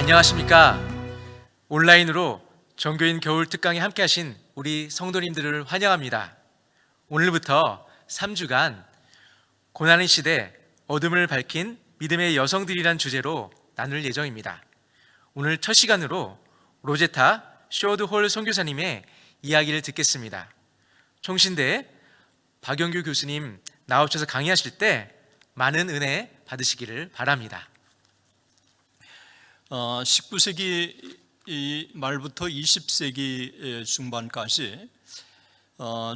안녕하십니까. 온라인으로 종교인 겨울 특강에 함께 하신 우리 성도님들을 환영합니다. 오늘부터 3주간 고난의 시대 어둠을 밝힌 믿음의 여성들이란 주제로 나눌 예정입니다. 오늘 첫 시간으로 로제타 쇼드홀 선교사님의 이야기를 듣겠습니다. 총신대 박영규 교수님 나오셔서 강의하실 때 많은 은혜 받으시기를 바랍니다. 19세기 말부터 20세기 중반까지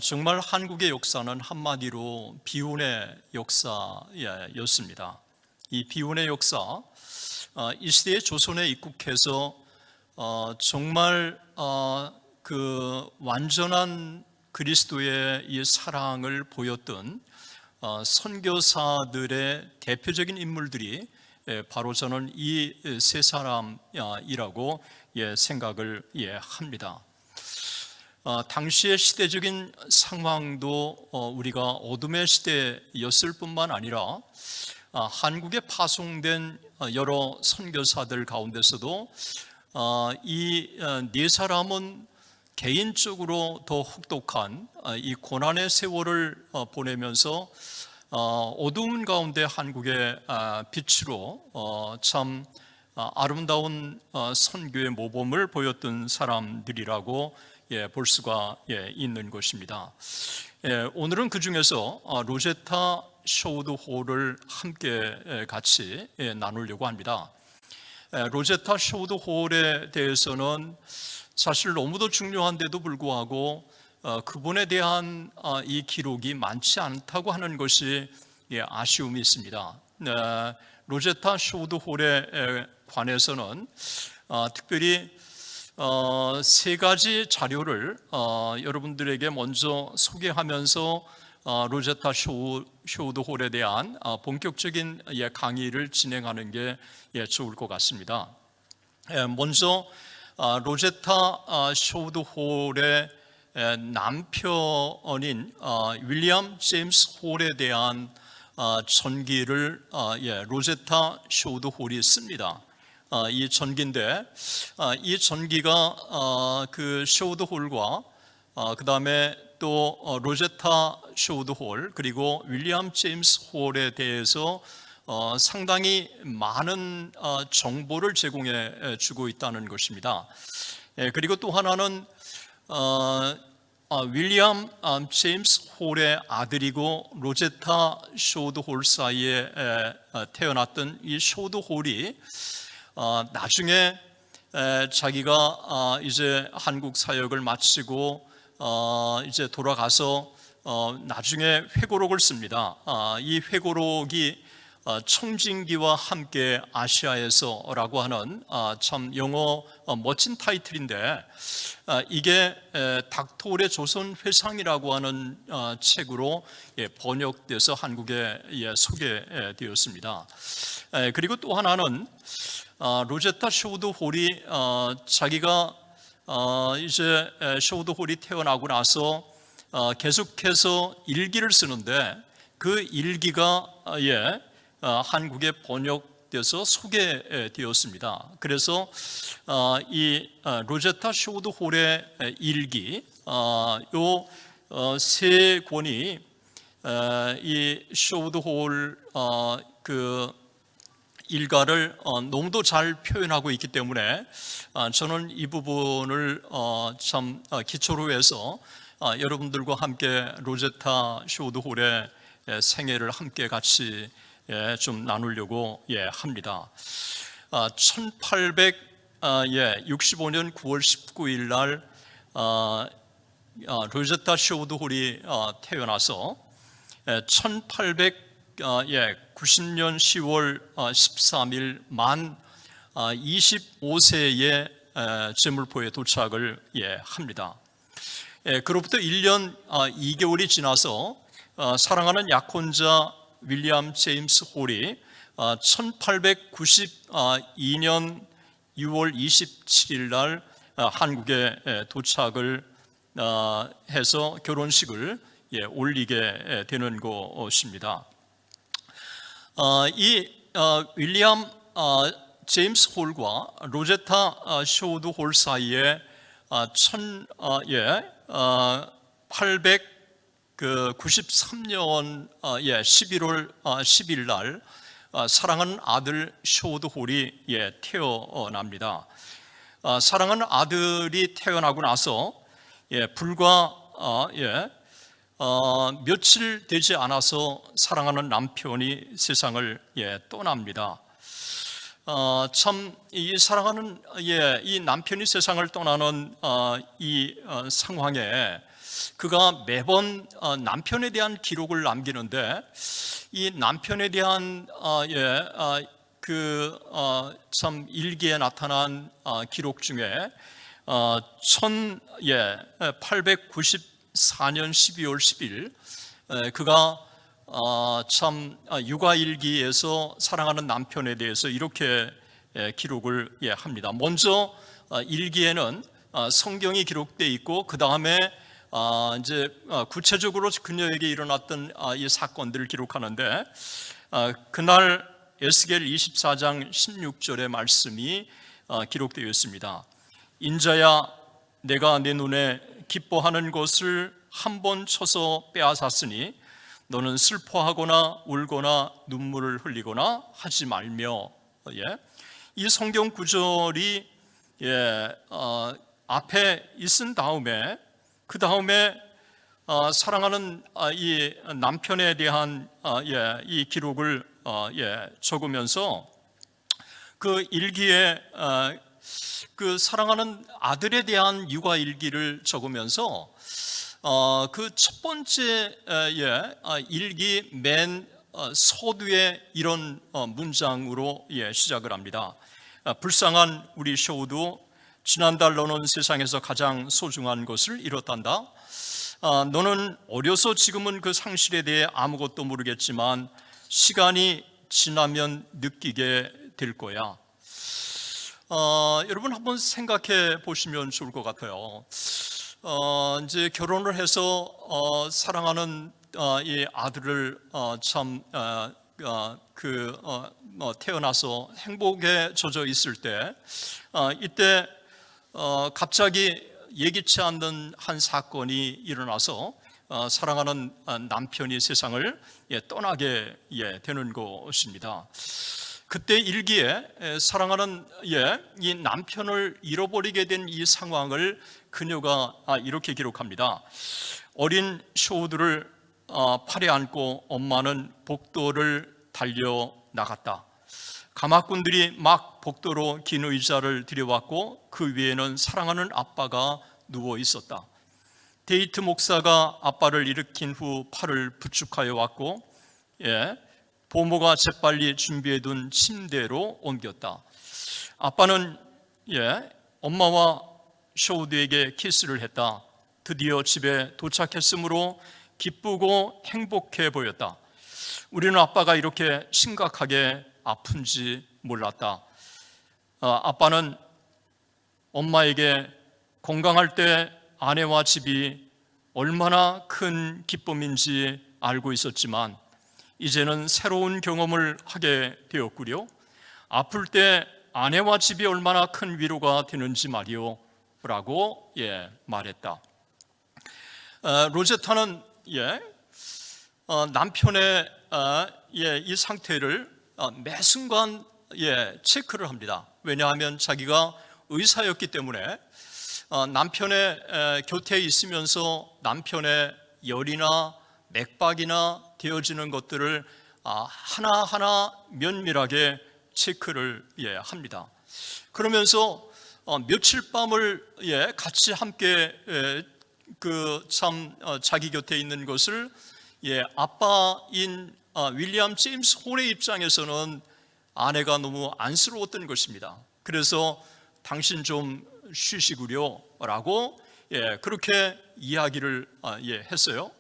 정말 한국의 역사는 한마디로 비운의 역사였습니다. 이 비운의 역사, 이 시대에 조선에 입국해서 정말 그 완전한 그리스도의 이 사랑을 보였던 선교사들의 대표적인 인물들이 바로 저는 이 세 사람이라고 생각을 합니다. 당시의 시대적인 상황도 우리가 어둠의 시대였을 뿐만 아니라 한국에 파송된 여러 선교사들 가운데서도 이 네 사람은 개인적으로 더 혹독한 이 고난의 세월을 보내면서 어두운 가운데 한국의 빛으로 참 아름다운 선교의 모범을 보였던 사람들이라고 볼 수가 있는 것입니다. 오늘은 그 중에서 로제타 쇼우드홀을 함께 같이 나누려고 합니다. 로제타 쇼우드홀에 대해서는 사실 너무도 중요한데도 불구하고 그분에 대한 이 기록이 많지 않다고 하는 것이 아쉬움이 있습니다. 로제타 쇼우드홀에 관해서는 특별히 세 가지 자료를 여러분들에게 먼저 소개하면서 로제타 쇼우드홀에 대한 본격적인 강의를 진행하는 게 좋을 것 같습니다. 먼저 로제타 쇼우드홀의 남편인 윌리엄 제임스 홀에 대한 전기를 로제타 쇼우드홀이 씁니다. 이 전기인데 이 전기가 그 쇼우드홀과 그 다음에 또 로제타 쇼우드홀 그리고 윌리엄 제임스 홀에 대해서 상당히 많은 정보를 제공해 주고 있다는 것입니다. 그리고 또 하나는 윌리엄 제임스 홀의 아들이고 로제타 쇼우드홀 사이에 태어났던 이 쇼우드홀이 나중에 자기가 이제 한국 사역을 마치고 이제 돌아가서 나중에 회고록을 씁니다. 이 회고록이 청진기와 함께 아시아에서라고 하는 참 영어 멋진 타이틀인데 이게 닥터 홀의 조선 회상이라고 하는 책으로 번역돼서 한국에 소개되었습니다. 그리고 또 하나는 로제타 쇼우드홀이 자기가 이제 쇼우드홀이 태어나고 나서 계속해서 일기를 쓰는데 그 일기가 한국에 번역돼서 소개되었습니다. 그래서 이 로제타 쇼우드홀의 일기 요 세 권이 이 쇼우드홀 그 일가를 너무도 잘 표현하고 있기 때문에 저는 이 부분을 참 기초로 해서 여러분들과 함께 로제타 쇼우드홀의 생애를 함께 같이 좀 나누려고 합니다. 1865년 9월 19일 날 로제타 쇼우드홀이 태어나서 1890년 10월 13일 만 25세의 제물포에 도착을 합니다. 그로부터 1년 2개월이 지나서 사랑하는 약혼자 윌리엄 제임스 홀이 1892년 6월 27일 날 한국에 도착을 해서 결혼식을 올리게 되는 것입니다. 이 윌리엄 제임스 홀과 로제타 쇼우드 홀 사이에 1893년 11월 10일 날 사랑하는 아들 쇼우드 홀이 태어납니다. 사랑하는 아들이 태어나고 나서 불과 며칠 되지 않아서 사랑하는 남편이 세상을 떠납니다. 참 이 사랑하는 이 남편이 세상을 떠나는 이 상황에 그가 매번 남편에 대한 기록을 남기는데 이 남편에 대한 참 일기에 나타난 기록 중에 1894년 12월 10일 그가 참 육아일기에서 사랑하는 남편에 대해서 이렇게 기록을 합니다. 먼저 일기에는 성경이 기록되어 있고 그 다음에 이제 구체적으로 그녀에게 일어났던 이 사건들을 기록하는데 그날 에스겔 24장 16절의 말씀이 기록되어 있습니다. 인자야, 내가 내 눈에 기뻐하는 것을 한 번 쳐서 빼앗았으니 너는 슬퍼하거나 울거나 눈물을 흘리거나 하지 말며. 이 성경 구절이 앞에 있은 다음에 그 다음에 사랑하는 이 남편에 대한 이 기록을 적으면서 그 일기에 그 사랑하는 아들에 대한 육아 일기를 적으면서 그 첫 번째 일기 맨 서두에 이런 문장으로 시작을 합니다. 불쌍한 우리 쇼우도 지난달 너는 세상에서 가장 소중한 것을 잃었단다. 너는 어려서 지금은 그 상실에 대해 아무것도 모르겠지만 시간이 지나면 느끼게 될 거야. 여러분 한번 생각해 보시면 좋을 것 같아요. 이제 결혼을 해서 사랑하는 이 아들을 태어나서 행복에 젖어 있을 때 이때 갑자기 예기치 않는 한 사건이 일어나서 사랑하는 남편이 세상을 떠나게 되는 것입니다. 그때 일기에 사랑하는 이 남편을 잃어버리게 된 이 상황을 그녀가 이렇게 기록합니다. 어린 쇼우드를 팔에 안고 엄마는 복도를 달려 나갔다. 가마꾼들이 막 복도로 긴 의자를 들여왔고 그 위에는 사랑하는 아빠가 누워 있었다. 데이트 목사가 아빠를 일으킨 후 팔을 부축하여 왔고 보모가 재빨리 준비해둔 침대로 옮겼다. 아빠는 엄마와 쇼우드에게 키스를 했다. 드디어 집에 도착했으므로 기쁘고 행복해 보였다. 우리는 아빠가 이렇게 심각하게 아픈지 몰랐다. 아빠는 엄마에게 건강할 때 아내와 집이 얼마나 큰 기쁨인지 알고 있었지만 이제는 새로운 경험을 하게 되었구려. 아플 때 아내와 집이 얼마나 큰 위로가 되는지 말이오 라고 말했다. 로제타는 남편의 이 상태를 매 순간 체크를 합니다. 왜냐하면 자기가 의사였기 때문에 남편의 곁에 있으면서 남편의 열이나 맥박이나 되어지는 것들을 하나하나 면밀하게 체크를 합니다. 그러면서 며칠 밤을 같이 함께 자기 곁에 있는 것을 아빠인 윌리엄 제임스 홀의 입장에서는 아내가 너무 안쓰러웠던 것입니다. 그래서 당신 좀 쉬시구려 라고 그렇게 이야기를 했어요.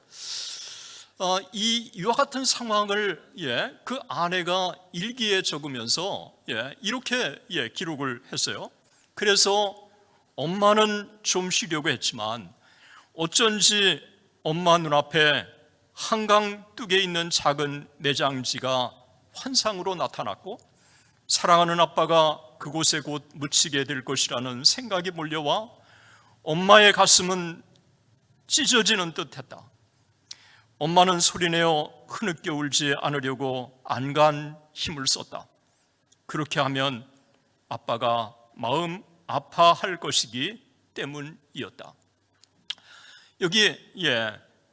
이와 같은 상황을 그 아내가 일기에 적으면서 이렇게 기록을 했어요. 그래서 엄마는 좀 쉬려고 했지만 어쩐지 엄마 눈앞에 한강 뚝에 있는 작은 내장지가 환상으로 나타났고 사랑하는 아빠가 그곳에 곧 묻히게 될 것이라는 생각이 몰려와 엄마의 가슴은 찢어지는 듯했다. 엄마는 소리내어 흐느껴 울지 않으려고 안간 힘을 썼다. 그렇게 하면 아빠가 마음 아파할 것이기 때문이었다. 여기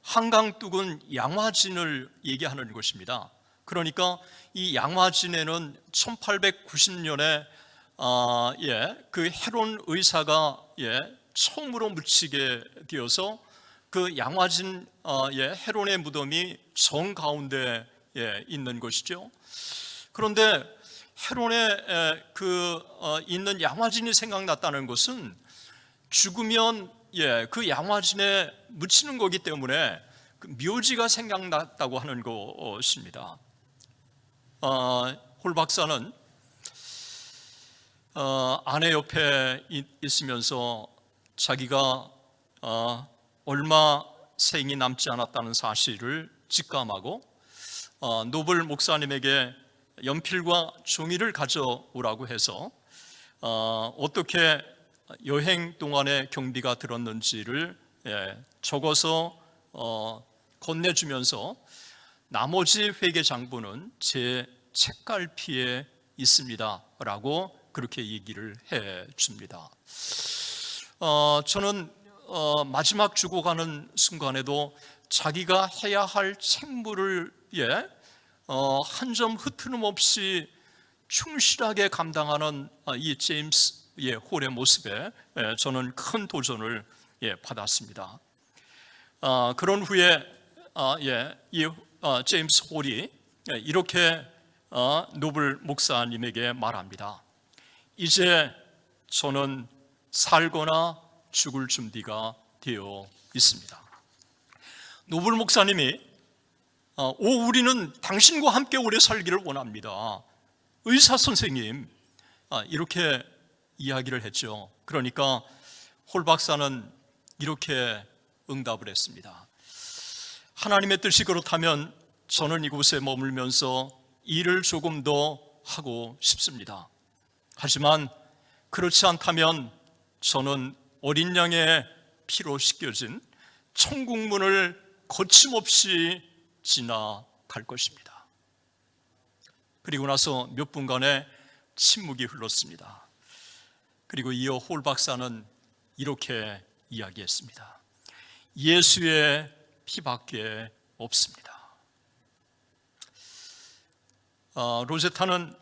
한강둑은 양화진을 얘기하는 것입니다. 그러니까 이 양화진에는 1890년에 그 헤론 의사가 처음으로 묻히게 되어서 그 양화진 헤론의 무덤이 정 가운데 있는 것이죠. 그런데 헤론에 있는 양화진이 생각났다는 것은 죽으면 그 양화진에 묻히는 거기 때문에 그 묘지가 생각났다고 하는 것입니다. 홀 박사는 아내 옆에 있으면서 자기가 얼마 생이 남지 않았다는 사실을 직감하고 노블 목사님에게 연필과 종이를 가져오라고 해서 어떻게 여행 동안에 경비가 들었는지를 적어서 건네주면서 나머지 회계 장부는 제 책갈피에 있습니다 라고 그렇게 얘기를 해 줍니다. 저는 마지막 죽어가는 순간에도 자기가 해야 할 책무를 한 점 흐트름 없이 충실하게 감당하는 이 제임스 홀의 모습에 저는 큰 도전을 받았습니다. 그런 후에 이 제임스 홀이 이렇게 노블 목사님에게 말합니다. 이제 저는 살거나 죽을 준비가 되어 있습니다. 노블 목사님이 우리는 당신과 함께 오래 살기를 원합니다. 의사 선생님, 이렇게 이야기를 했죠. 그러니까 홀 박사는 이렇게 응답을 했습니다. 하나님의 뜻이 그렇다면 저는 이곳에 머물면서 일을 조금 더 하고 싶습니다. 하지만 그렇지 않다면 저는 어린 양의 피로 씻겨진 천국문을 거침없이 지나갈 것입니다. 그리고 나서 몇 분간의 침묵이 흘렀습니다. 그리고 이어 홀 박사는 이렇게 이야기했습니다. 예수의 피밖에 없습니다. 로제타는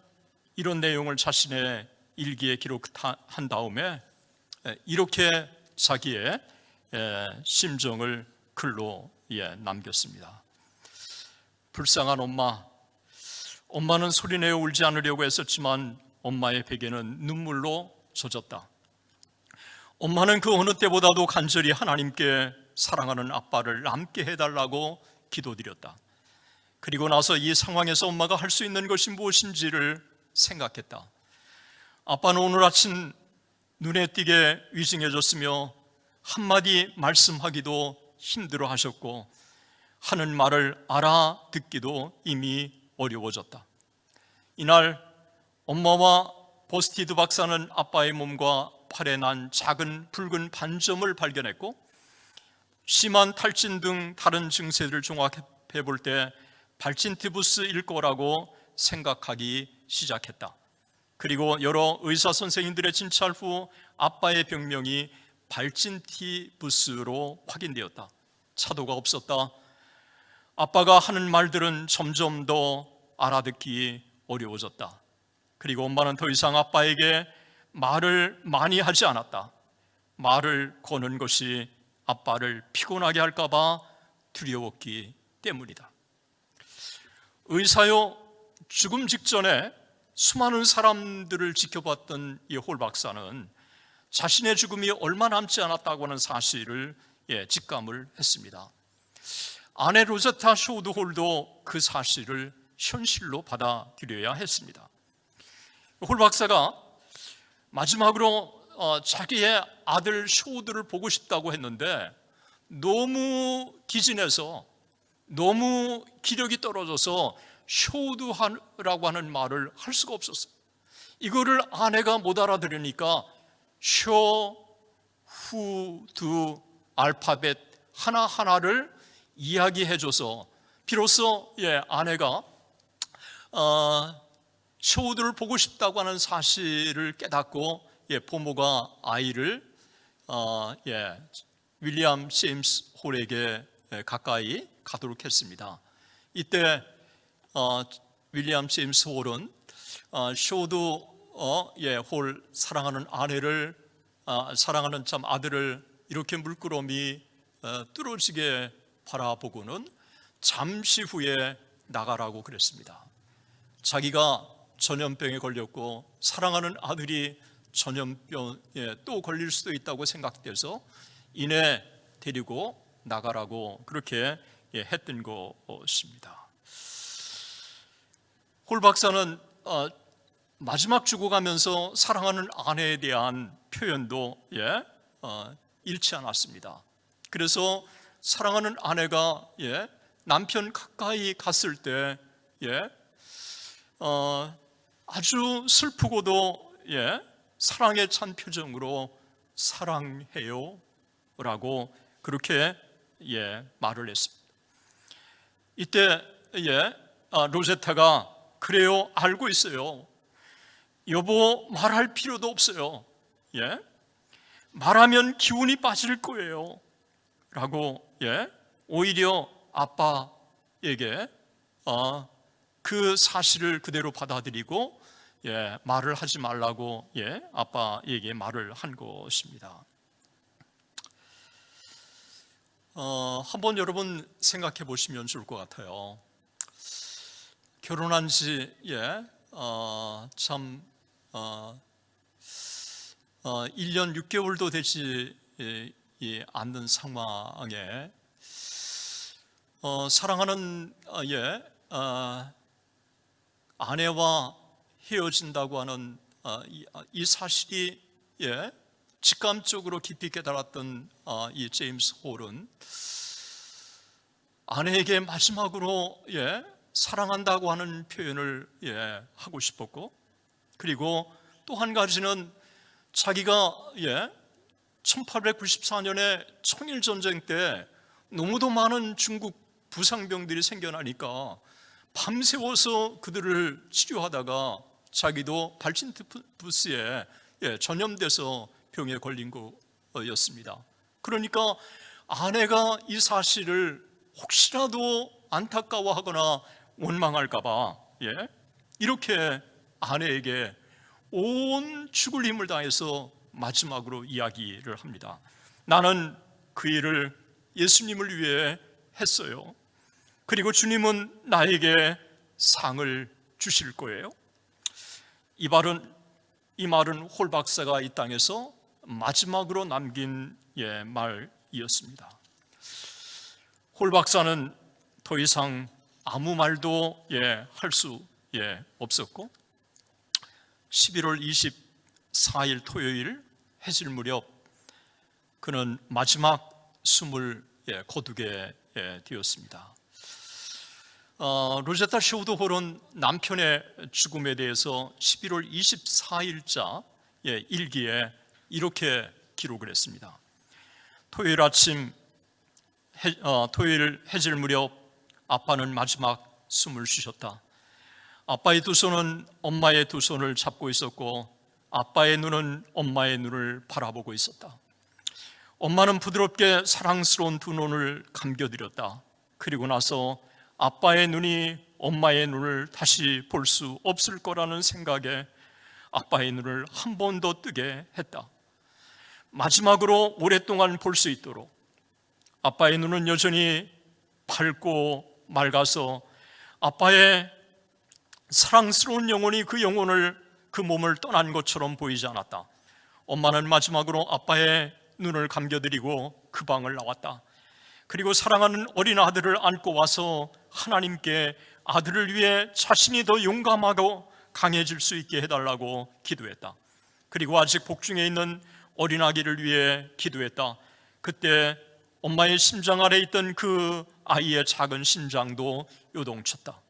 이런 내용을 자신의 일기에 기록한 다음에 이렇게 자기의 심정을 글로 남겼습니다. 불쌍한 엄마는 소리내어 울지 않으려고 했었지만 엄마의 베개는 눈물로 젖었다. 엄마는 그 어느 때보다도 간절히 하나님께 사랑하는 아빠를 남게 해달라고 기도드렸다. 그리고 나서 이 상황에서 엄마가 할 수 있는 것이 무엇인지를 생각했다. 아빠는 오늘 아침 눈에 띄게 위중해졌으며 한마디 말씀하기도 힘들어 하셨고 하는 말을 알아듣기도 이미 어려워졌다. 이날 엄마와 버스티드 박사는 아빠의 몸과 팔에 난 작은 붉은 반점을 발견했고 심한 탈진 등 다른 증세를 종합해 볼 때 발진티부스일 거라고 생각하기 시작했다. 그리고 여러 의사 선생님들의 진찰 후 아빠의 병명이 발진티부스로 확인되었다. 차도가 없었다. 아빠가 하는 말들은 점점 더 알아듣기 어려워졌다. 그리고 엄마는 더 이상 아빠에게 말을 많이 하지 않았다. 말을 거는 것이 아빠를 피곤하게 할까 봐 두려웠기 때문이다. 의사요, 죽음 직전에 수많은 사람들을 지켜봤던 이 홀 박사는 자신의 죽음이 얼마 남지 않았다고 하는 사실을 직감을 했습니다. 아내 로제타 쇼드 홀도 그 사실을 현실로 받아들여야 했습니다. 홀 박사가 마지막으로 자기의 아들 쇼드를 보고 싶다고 했는데 너무 기진해서 너무 기력이 떨어져서 쇼드라고 하는 말을 할 수가 없었어요. 이거를 아내가 못 알아들으니까 쇼, 후, 두 알파벳 하나하나를 이야기해줘서 비로소 아내가 쇼우드를 보고 싶다고 하는 사실을 깨닫고 부모가 아이를 윌리엄 제임스 홀에게 가까이 가도록 했습니다. 이때 윌리엄 제임스 홀은 쇼우드 홀 사랑하는 아내를 사랑하는 참 아들을 이렇게 물끄러미 뚫어지게 바라보고는 잠시 후에 나가라고 그랬습니다. 자기가 전염병에 걸렸고 사랑하는 아들이 전염병에 또 걸릴 수도 있다고 생각돼서 이내 데리고 나가라고 그렇게 했던 것입니다. 홀 박사는 마지막 죽어가면서 사랑하는 아내에 대한 표현도 잃지 않았습니다. 그래서 사랑하는 아내가 남편 가까이 갔을 때 아주 슬프고도 사랑에 찬 표정으로 사랑해요 라고 그렇게 말을 했습니다. 이때 로제타가 그래요, 알고 있어요. 여보, 말할 필요도 없어요. 말하면 기운이 빠질 거예요 라고 오히려 아빠에게 그 사실을 그대로 받아들이고 말을 하지 말라고 아빠에게 말을 한 것입니다. 한번 여러분 생각해 보시면 좋을 것 같아요. 결혼한 지 참 1년 6개월도 되지 않는 상황에 사랑하는 아내와 헤어진다고 하는 이 사실이 직감적으로 깊이 깨달았던 이 제임스 홀은 아내에게 마지막으로 사랑한다고 하는 표현을 하고 싶었고, 그리고 또 한 가지는 자기가 1894년에 청일전쟁 때 너무도 많은 중국 부상병들이 생겨나니까 밤새워서 그들을 치료하다가 자기도 발진투푸스에 전염돼서 병에 걸린 거였습니다. 그러니까 아내가 이 사실을 혹시라도 안타까워하거나 원망할까봐 이렇게 아내에게 온 죽을 힘을 다해서 마지막으로 이야기를 합니다. 나는 그 일을 예수님을 위해 했어요. 그리고 주님은 나에게 상을 주실 거예요. 이 말은 홀 박사가 이 땅에서 마지막으로 남긴 말이었습니다. 홀 박사는 더 이상 아무 말도 할 수 없었고 11월 24일 토요일 해질 무렵 그는 마지막 숨을 거두게 되었습니다. 로제타 쇼우드 홀은 남편의 죽음에 대해서 11월 24일자 일기에 이렇게 기록을 했습니다. 토요일 아침 토요일 해질 무렵 아빠는 마지막 숨을 쉬셨다. 아빠의 두 손은 엄마의 두 손을 잡고 있었고 아빠의 눈은 엄마의 눈을 바라보고 있었다. 엄마는 부드럽게 사랑스러운 두 눈을 감겨드렸다. 그리고 나서 아빠의 눈이 엄마의 눈을 다시 볼 수 없을 거라는 생각에 아빠의 눈을 한 번 더 뜨게 했다. 마지막으로 오랫동안 볼 수 있도록 아빠의 눈은 여전히 밝고 맑아서 아빠의 사랑스러운 영혼이 그 영혼을 그 몸을 떠난 것처럼 보이지 않았다. 엄마는 마지막으로 아빠의 눈을 감겨드리고 그 방을 나왔다. 그리고 사랑하는 어린 아들을 안고 와서 하나님께 아들을 위해 자신이 더 용감하고 강해질 수 있게 해달라고 기도했다. 그리고 아직 복중에 있는 어린 아기를 위해 기도했다. 그때 엄마의 심장 아래 있던 그 아이의 작은 심장도 요동쳤다.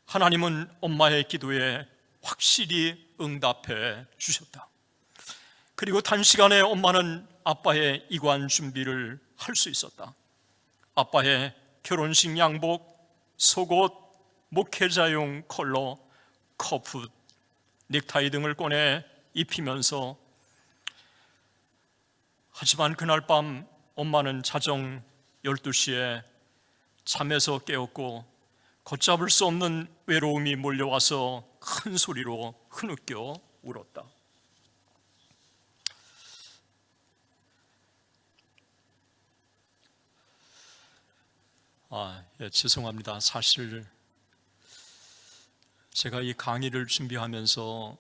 하나님은 엄마의 기도에 확실히 응답해 주셨다. 그리고 단시간에 엄마는 아빠의 이관 준비를 할 수 있었다. 아빠의 결혼식 양복, 속옷, 목회자용 컬러, 커프, 넥타이 등을 꺼내 입히면서, 하지만 그날 밤 엄마는 자정 12시에 잠에서 깨었고 걷잡을 수 없는 외로움이 몰려와서 큰 소리로 흐느껴 울었다. 죄송합니다. 사실 제가 이 강의를 준비하면서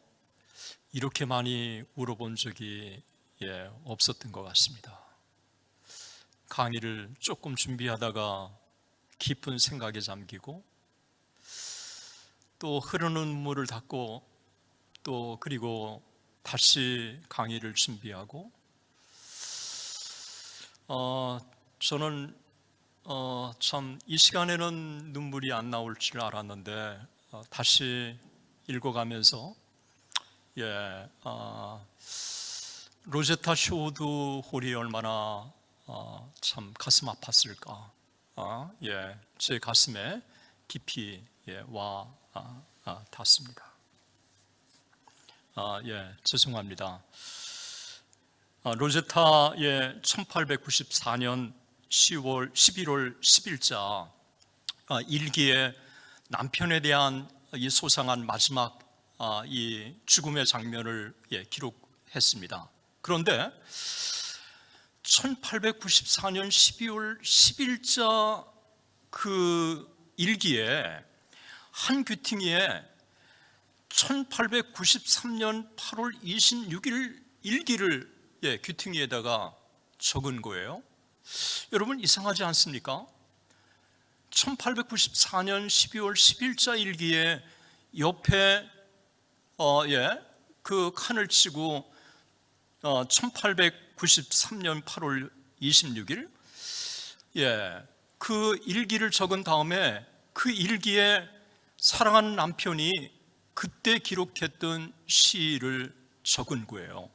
이렇게 많이 울어본 적이 없었던 것 같습니다. 강의를 조금 준비하다가 깊은 생각에 잠기고 또 흐르는 눈물을 닦고 또 그리고 다시 강의를 준비하고 저는 참 이 시간에는 눈물이 안 나올 줄 알았는데 다시 읽어가면서 로제타 쇼드 홀이 얼마나 참 가슴 아팠을까. 제 가슴에 깊이 와 닿습니다. 죄송합니다. 로제타의 1894년 11월 10일자 일기에 남편에 대한 이 소상한 마지막 이 죽음의 장면을 기록했습니다. 그런데 1894년 12월 10일자 그 일기에 한 귀퉁이에 1893년 8월 26일 일기를 귀퉁이에다가 적은 거예요. 여러분 이상하지 않습니까? 1894년 12월 10일자 일기에 옆에 그 칸을 치고 1893년 8월 26일 그 일기를 적은 다음에 그 일기에 사랑하는 남편이 그때 기록했던 시를 적은 거예요.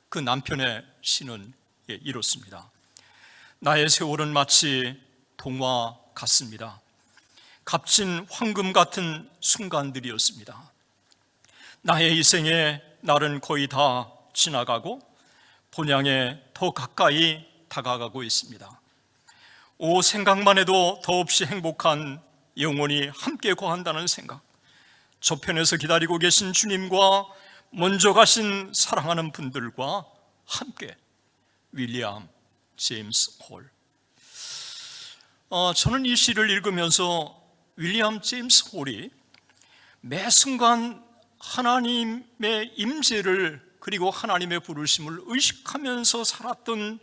그 남편의 시는 이렇습니다. 나의 세월은 마치 동화 같습니다. 값진 황금 같은 순간들이었습니다. 나의 이생에 날은 거의 다 지나가고 본향에 더 가까이 다가가고 있습니다. 생각만 해도 더없이 행복한 영원히 함께 거한다는 생각. 저편에서 기다리고 계신 주님과 먼저 가신 사랑하는 분들과 함께. 윌리엄 제임스 홀. 저는 이 시를 읽으면서 윌리엄 제임스 홀이 매 순간 하나님의 임재를 그리고 하나님의 부르심을 의식하면서 살았던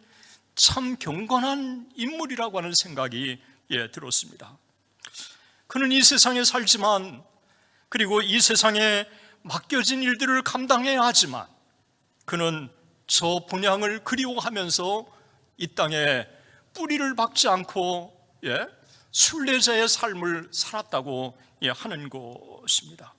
참 경건한 인물이라고 하는 생각이 들었습니다. 그는 이 세상에 살지만 그리고 이 세상에 맡겨진 일들을 감당해야 하지만 그는 저 본향을 그리워하면서 이 땅에 뿌리를 박지 않고 순례자의 삶을 살았다고 하는 것입니다.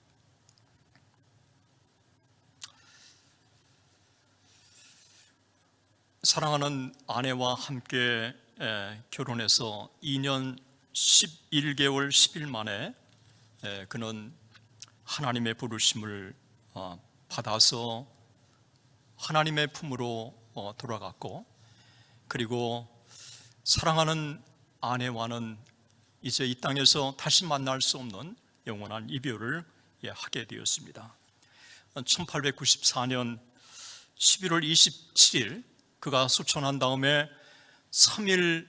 사랑하는 아내와 함께 결혼해서 2년 11개월 10일 만에 그는 하나님의 부르심을 받아서 하나님의 품으로 돌아갔고, 그리고 사랑하는 아내와는 이제 이 땅에서 다시 만날 수 없는 영원한 이별을 하게 되었습니다. 1894년 11월 27일 그가 소천한 다음에 3일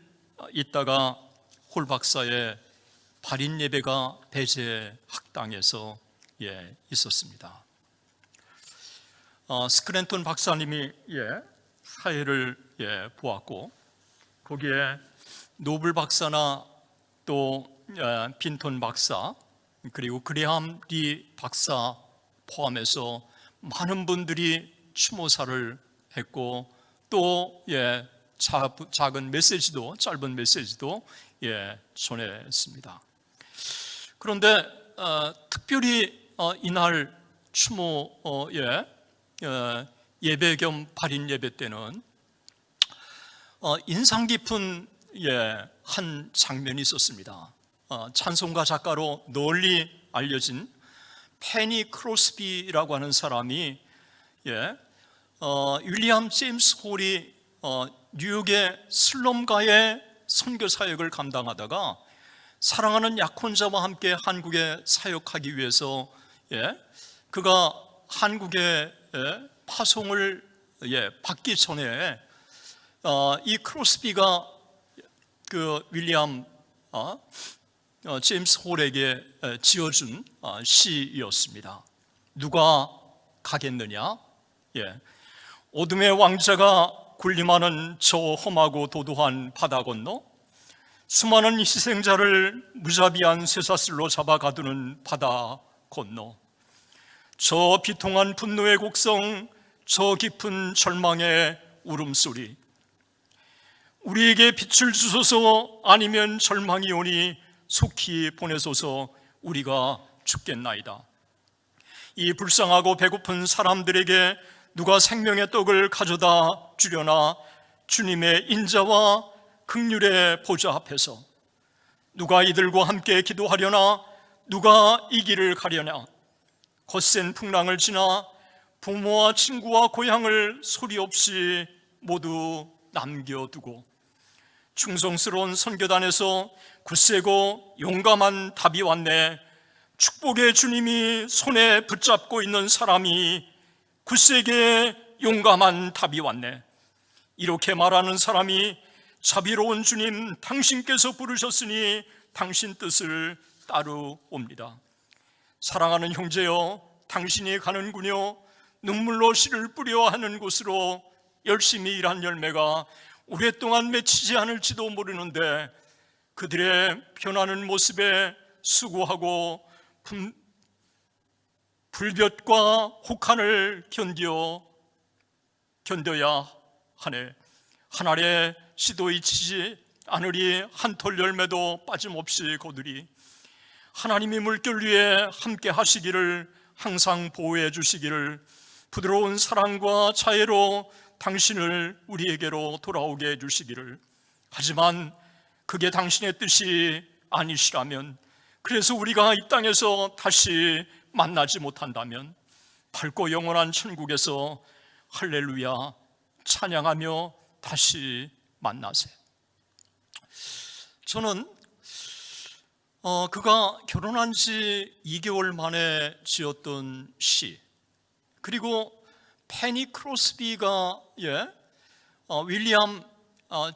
있다가 홀 박사의 발인 예배가 배제 학당에서 있었습니다. 스크랜턴 박사님이 사회를 보았고, 거기에 노블 박사나 또 빈톤 박사 그리고 그레함 리 박사 포함해서 많은 분들이 추모사를 했고, 또 작은 메시지도, 짧은 메시지도 전했습니다. 그런데 특별히 이날 추모의 예배 겸 발인 예배 때는 인상 깊은 한 장면이 있었습니다. 찬송가 작가로 널리 알려진 페니 크로스비라고 하는 사람이 윌리엄 제임스 홀이 뉴욕의 슬럼가의 선교 사역을 감당하다가 사랑하는 약혼자와 함께 한국에 사역하기 위해서 그가 한국에 파송을 받기 전에 이 크로스비가 그 윌리엄 제임스 홀에게 지어준 시였습니다. 누가 가겠느냐? 어둠의 왕자가 군림하는 저 험하고 도도한 바다 건너, 수많은 희생자를 무자비한 쇠사슬로 잡아 가두는 바다 건너, 저 비통한 분노의 곡성, 저 깊은 절망의 울음소리, 우리에게 빛을 주소서, 아니면 절망이 오니 속히 보내소서, 우리가 죽겠나이다. 이 불쌍하고 배고픈 사람들에게 누가 생명의 떡을 가져다 주려나? 주님의 인자와 긍휼의 보좌 앞에서 누가 이들과 함께 기도하려나? 누가 이 길을 가려냐? 거센 풍랑을 지나 부모와 친구와 고향을 소리 없이 모두 남겨두고 충성스러운 선교단에서 굳세고 용감한 답이 왔네. 축복의 주님이 손에 붙잡고 있는 사람이 굳세게 용감한 답이 왔네. 이렇게 말하는 사람이 자비로운 주님, 당신께서 부르셨으니 당신 뜻을 따르옵니다. 사랑하는 형제여, 당신이 가는군요. 눈물로 씨를 뿌려 하는 곳으로 열심히 일한 열매가 오랫동안 맺히지 않을지도 모르는데 그들의 변하는 모습에 수고하고 불볕과 혹한을 견뎌야 하네. 한 알의 씨도 잊히지 않으리 한 톨 열매도 빠짐없이 거두리. 하나님이 물결 위에 함께 하시기를, 항상 보호해 주시기를, 부드러운 사랑과 자애로 당신을 우리에게로 돌아오게 해주시기를. 하지만 그게 당신의 뜻이 아니시라면, 그래서 우리가 이 땅에서 다시 만나지 못한다면 밝고 영원한 천국에서 할렐루야 찬양하며 다시 만나세요. 저는 그가 결혼한 지 2개월 만에 지었던 시, 그리고 페니 크로스비가 윌리엄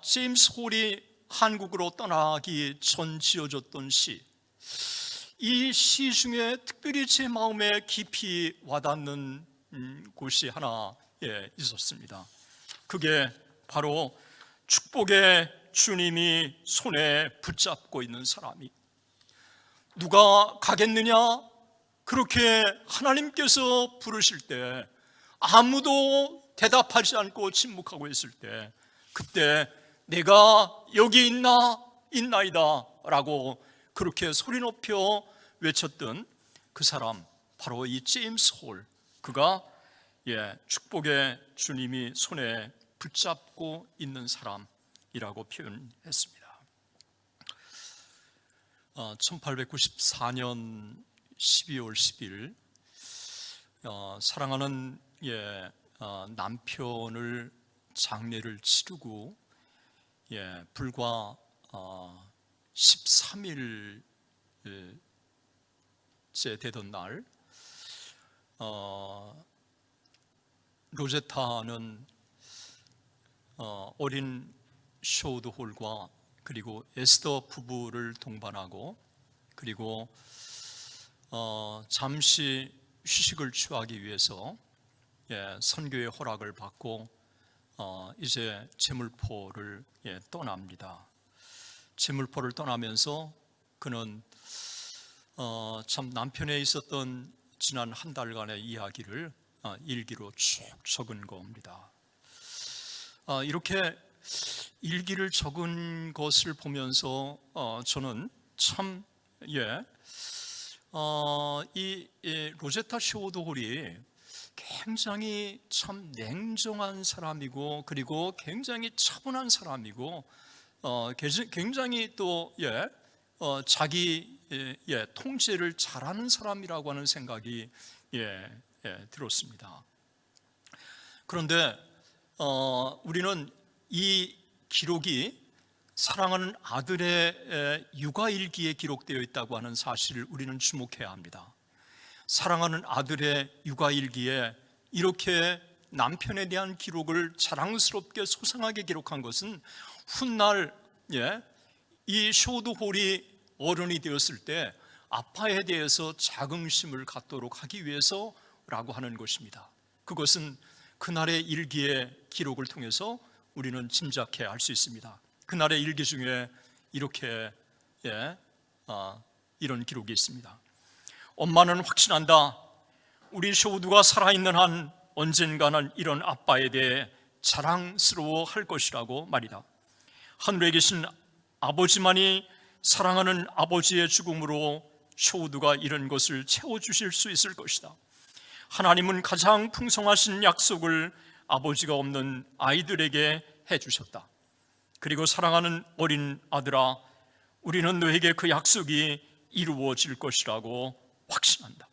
제임스 홀이 한국으로 떠나기 전 지어졌던 시, 이 시 중에 특별히 제 마음에 깊이 와닿는 곳이 하나 있었습니다. 그게 바로 축복의 주님이 손에 붙잡고 있는 사람이 누가 가겠느냐? 그렇게 하나님께서 부르실 때 아무도 대답하지 않고 침묵하고 있을 때, 그때 내가 여기 있나이다 라고 그렇게 소리 높여 외쳤던 그 사람, 바로 이 제임스 홀, 그가 축복의 주님이 손에 붙잡고 있는 사람이라고 표현했습니다. 1894년 12월 10일 사랑하는 남편을 장례를 치르고 불과 13일째 되던 날, 로제타는 어린 쇼드 홀과 그리고 에스더 부부를 동반하고, 그리고 잠시 휴식을 취하기 위해서 선교의 허락을 받고 이제 제물포를 떠납니다. 제물포를 떠나면서 그는 참 남편에 있었던 지난 한 달간의 이야기를 일기로 쭉 적은 겁니다. 이렇게 일기를 적은 것을 보면서 저는 참 이 로제타 쇼우드 홀이 굉장히 참 냉정한 사람이고, 그리고 굉장히 차분한 사람이고, 굉장히 또 자기 통제를 잘하는 사람이라고 하는 생각이 들었습니다. 그런데 우리는 이 기록이 사랑하는 아들의 육아일기에 기록되어 있다고 하는 사실을 우리는 주목해야 합니다. 사랑하는 아들의 육아일기에 이렇게 남편에 대한 기록을 자랑스럽게 소상하게 기록한 것은 훗날 이 쇼우드 홀이 어른이 되었을 때 아빠에 대해서 자긍심을 갖도록 하기 위해서라고 하는 것입니다. 그것은 그날의 일기의 기록을 통해서 우리는 짐작해야 할 수 있습니다. 그날의 일기 중에 이렇게 이런 기록이 있습니다. 엄마는 확신한다. 우리 쇼우드가 살아있는 한 언젠가는 이런 아빠에 대해 자랑스러워할 것이라고 말이다. 하늘에 계신 아버지만이 사랑하는 아버지의 죽음으로 쇼우드가 이런 것을 채워주실 수 있을 것이다. 하나님은 가장 풍성하신 약속을 아버지가 없는 아이들에게 해주셨다. 그리고 사랑하는 어린 아들아, 우리는 너에게 그 약속이 이루어질 것이라고 확신한다.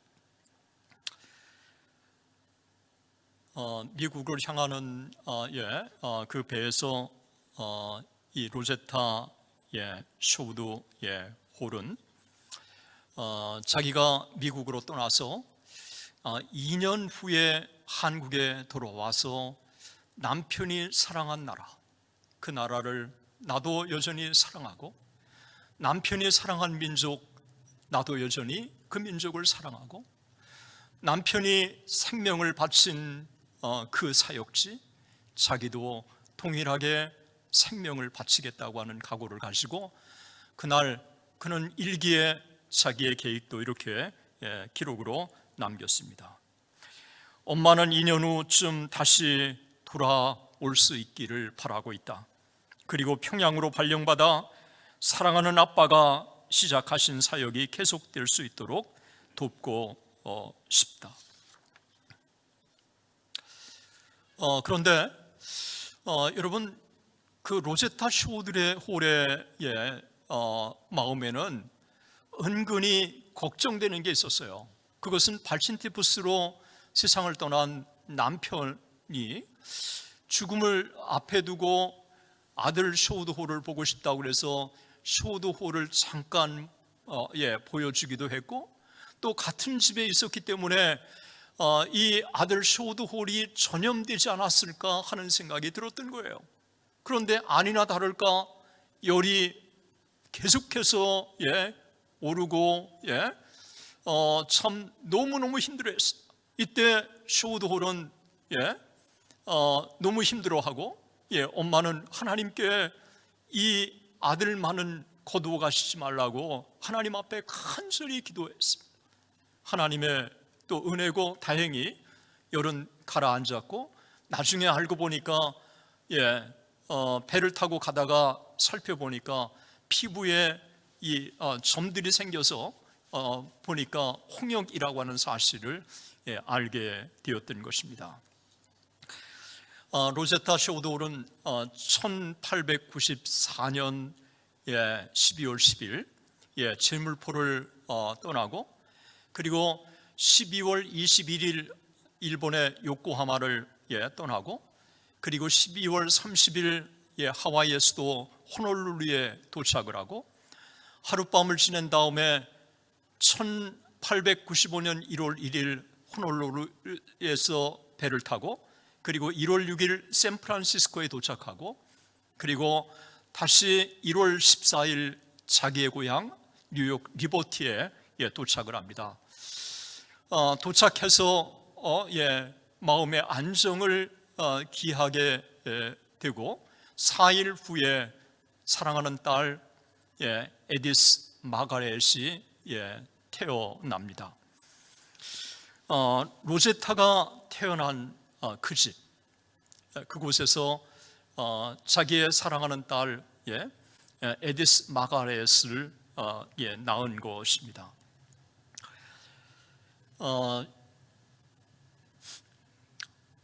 미국을 향하는 그 배에서 이 로제타 쇼우드 홀은 자기가 미국으로 떠나서 2년 후에 한국에 돌아와서 남편이 사랑한 나라, 그 나라를 나도 여전히 사랑하고, 남편이 사랑한 민족, 나도 여전히 그 민족을 사랑하고, 남편이 생명을 바친 그 사역지, 자기도 동일하게 생명을 바치겠다고 하는 각오를 가지고 그날 그는 일기에 자기의 계획도 이렇게 기록으로 남겼습니다. 엄마는 2년 후쯤 다시 돌아올 수 있기를 바라고 있다. 그리고 평양으로 발령받아 사랑하는 아빠가 시작하신 사역이 계속될 수 있도록 돕고 싶다. 그런데 여러분, 그 로제타 쇼우드 홀의 마음에는 은근히 걱정되는 게 있었어요. 그것은 발신티푸스로 세상을 떠난 남편이 죽음을 앞에 두고 아들 쇼우드 홀을 보고 싶다고 그래서 쇼우드 홀을 잠깐 보여주기도 했고, 또 같은 집에 있었기 때문에 이 아들 쇼우드 홀이 전염되지 않았을까 하는 생각이 들었던 거예요. 그런데 아니나 다를까 열이 계속해서 오르고 참 너무너무 힘들어했어요. 이때 쇼우드 홀은 너무 힘들어하고 엄마는 하나님께 이 아들만은 거두어 가시지 말라고 하나님 앞에 간절히 기도했습니다. 하나님의 또 은혜고 다행히 열은 가라앉았고, 나중에 알고 보니까 배를 타고 가다가 살펴보니까 피부에 이 점들이 생겨서 보니까 홍역이라고 하는 사실을 알게 되었던 것입니다. 로제타 쇼우드 홀은 1894년 12월 10일 제물포를 떠나고, 그리고 12월 21일 일본의 요코하마를 떠나고, 그리고 12월 30일 하와이의 수도 호놀룰루에 도착을 하고, 하룻밤을 지낸 다음에 1895년 1월 1일 호놀룰루에서 배를 타고, 그리고 1월 6일 샌프란시스코에 도착하고, 그리고 다시 1월 14일 자기의 고향 뉴욕 리버티에 도착을 합니다. 도착해서 마음의 안정을 기하게 되고 4일 후에 사랑하는 딸 에디스 마가렛이 태어납니다. 로제타가 태어난 그 집, 그곳에서 자기의 사랑하는 딸 에디스 마가렛을 낳은 것입니다.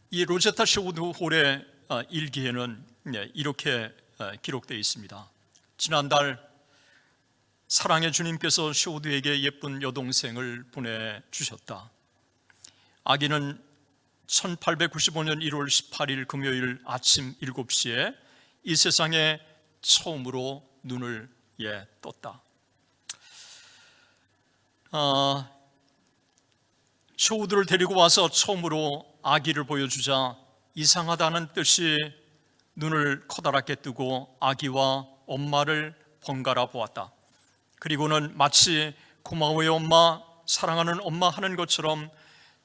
이 로제타 쇼우드 홀의 일기에는 이렇게 기록되어 있습니다. 지난달 사랑의 주님께서 쇼우드에게 예쁜 여동생을 보내주셨다. 아기는 1895년 1월 18일 금요일 아침 7시에 이 세상에 처음으로 눈을 떴다. 쇼우드를 데리고 와서 처음으로 아기를 보여주자 이상하다는 뜻이 눈을 커다랗게 뜨고 아기와 엄마를 번갈아 보았다. 그리고는 마치 고마워요 엄마, 사랑하는 엄마 하는 것처럼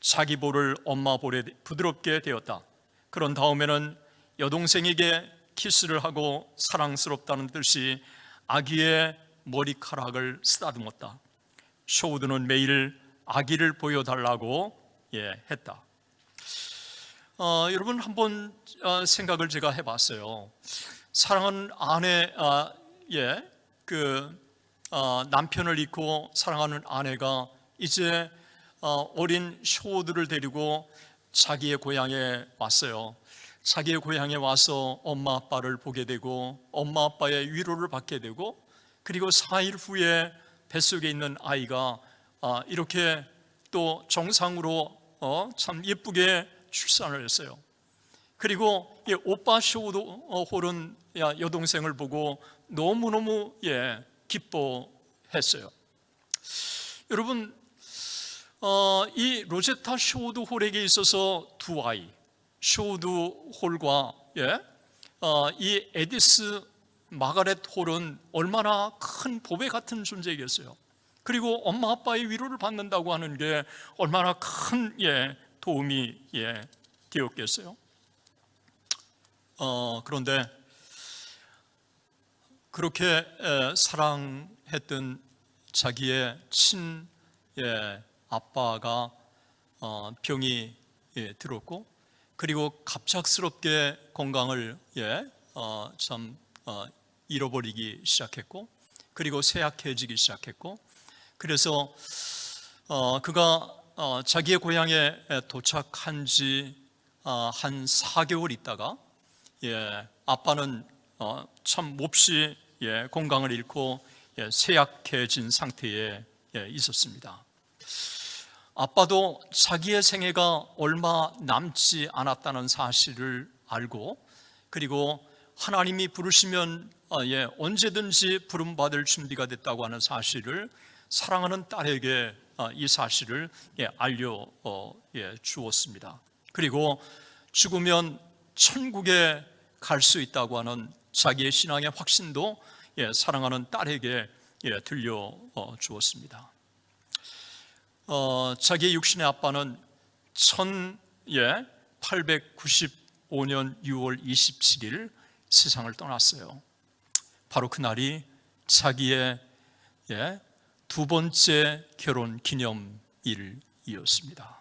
자기 볼을 엄마 볼에 부드럽게 대었다. 그런 다음에는 여동생에게 키스를 하고 사랑스럽다는 뜻이 아기의 머리카락을 쓰다듬었다. 쇼우드는 매일 아기를 보여달라고 했다. 여러분 한번 생각을 제가 해봤어요. 사랑하는 아내, 남편을 잃고 사랑하는 아내가 이제 어린 쇼우드를 데리고 자기의 고향에 왔어요. 자기의 고향에 와서 엄마 아빠를 보게 되고 엄마 아빠의 위로를 받게 되고 그리고 4일 후에 뱃속에 있는 아이가 이렇게 또 정상으로 참 예쁘게 출산을 했어요. 그리고 오빠 쇼우드 홀은 여동생을 보고 너무너무 기뻐했어요. 여러분 이 로제타 쇼우드 홀에게 있어서 두 아이 쇼우드 홀과 이 에디스 마가렛 홀은 얼마나 큰 보배 같은 존재이겠어요. 그리고 엄마 아빠의 위로를 받는다고 하는 게 얼마나 큰 도움이 되었겠어요. 그런데 그렇게 사랑했던 자기의 친 아빠가 병이 들었고 그리고 갑작스럽게 건강을 잃어버리기 시작했고 그리고 쇠약해지기 시작했고 그래서 그가 자기의 고향에 도착한 지 한 4개월 있다가 아빠는 참 몹시 건강을 잃고 쇠약해진 상태에 있었습니다. 아빠도 자기의 생애가 얼마 남지 않았다는 사실을 알고 그리고 하나님이 부르시면 언제든지 부름받을 준비가 됐다고 하는 사실을 사랑하는 딸에게 이 사실을 알려 주었습니다. 그리고 죽으면 천국에 갈 수 있다고 하는 자기의 신앙의 확신도 사랑하는 딸에게 들려 주었습니다. 자기의 육신의 아빠는 1895년 6월 27일 세상을 떠났어요. 바로 그날이 자기의 두 번째 결혼 기념일이었습니다.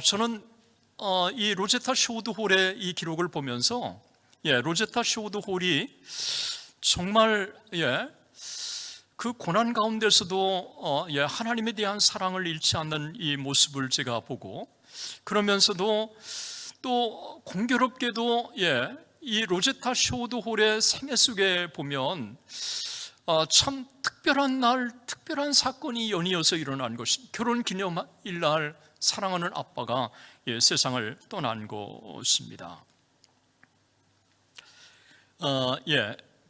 저는 이 로제타 쇼우드 홀의 이 기록을 보면서 로제타 쇼우드 홀이 정말 그 고난 가운데서도 하나님에 대한 사랑을 잃지 않는 이 모습을 제가 보고 그러면서도 또 공교롭게도 이 로제타 쇼우드 홀의 생애 속에 보면 참 특별한 날, 특별한 사건이 연이어서 일어난 것이 결혼 기념일 날 사랑하는 아빠가 세상을 떠난 것입니다.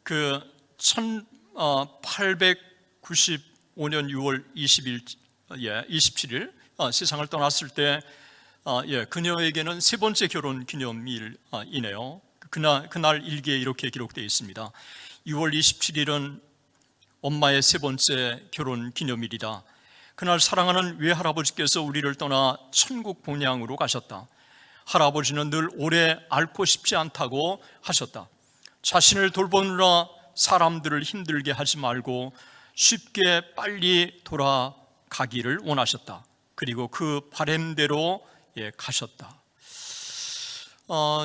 그 1895년 6월 27일 세상을 떠났을 때 그녀에게는 세 번째 결혼 기념일이네요. 그날 일기에 이렇게 기록되어 있습니다. 6월 27일은 엄마의 세 번째 결혼 기념일이다. 그날 사랑하는 외할아버지께서 우리를 떠나 천국 본향으로 가셨다. 할아버지는 늘 오래 앓고 싶지 않다고 하셨다. 자신을 돌보느라 사람들을 힘들게 하지 말고 쉽게 빨리 돌아가기를 원하셨다. 그리고 그 바람대로 가셨다.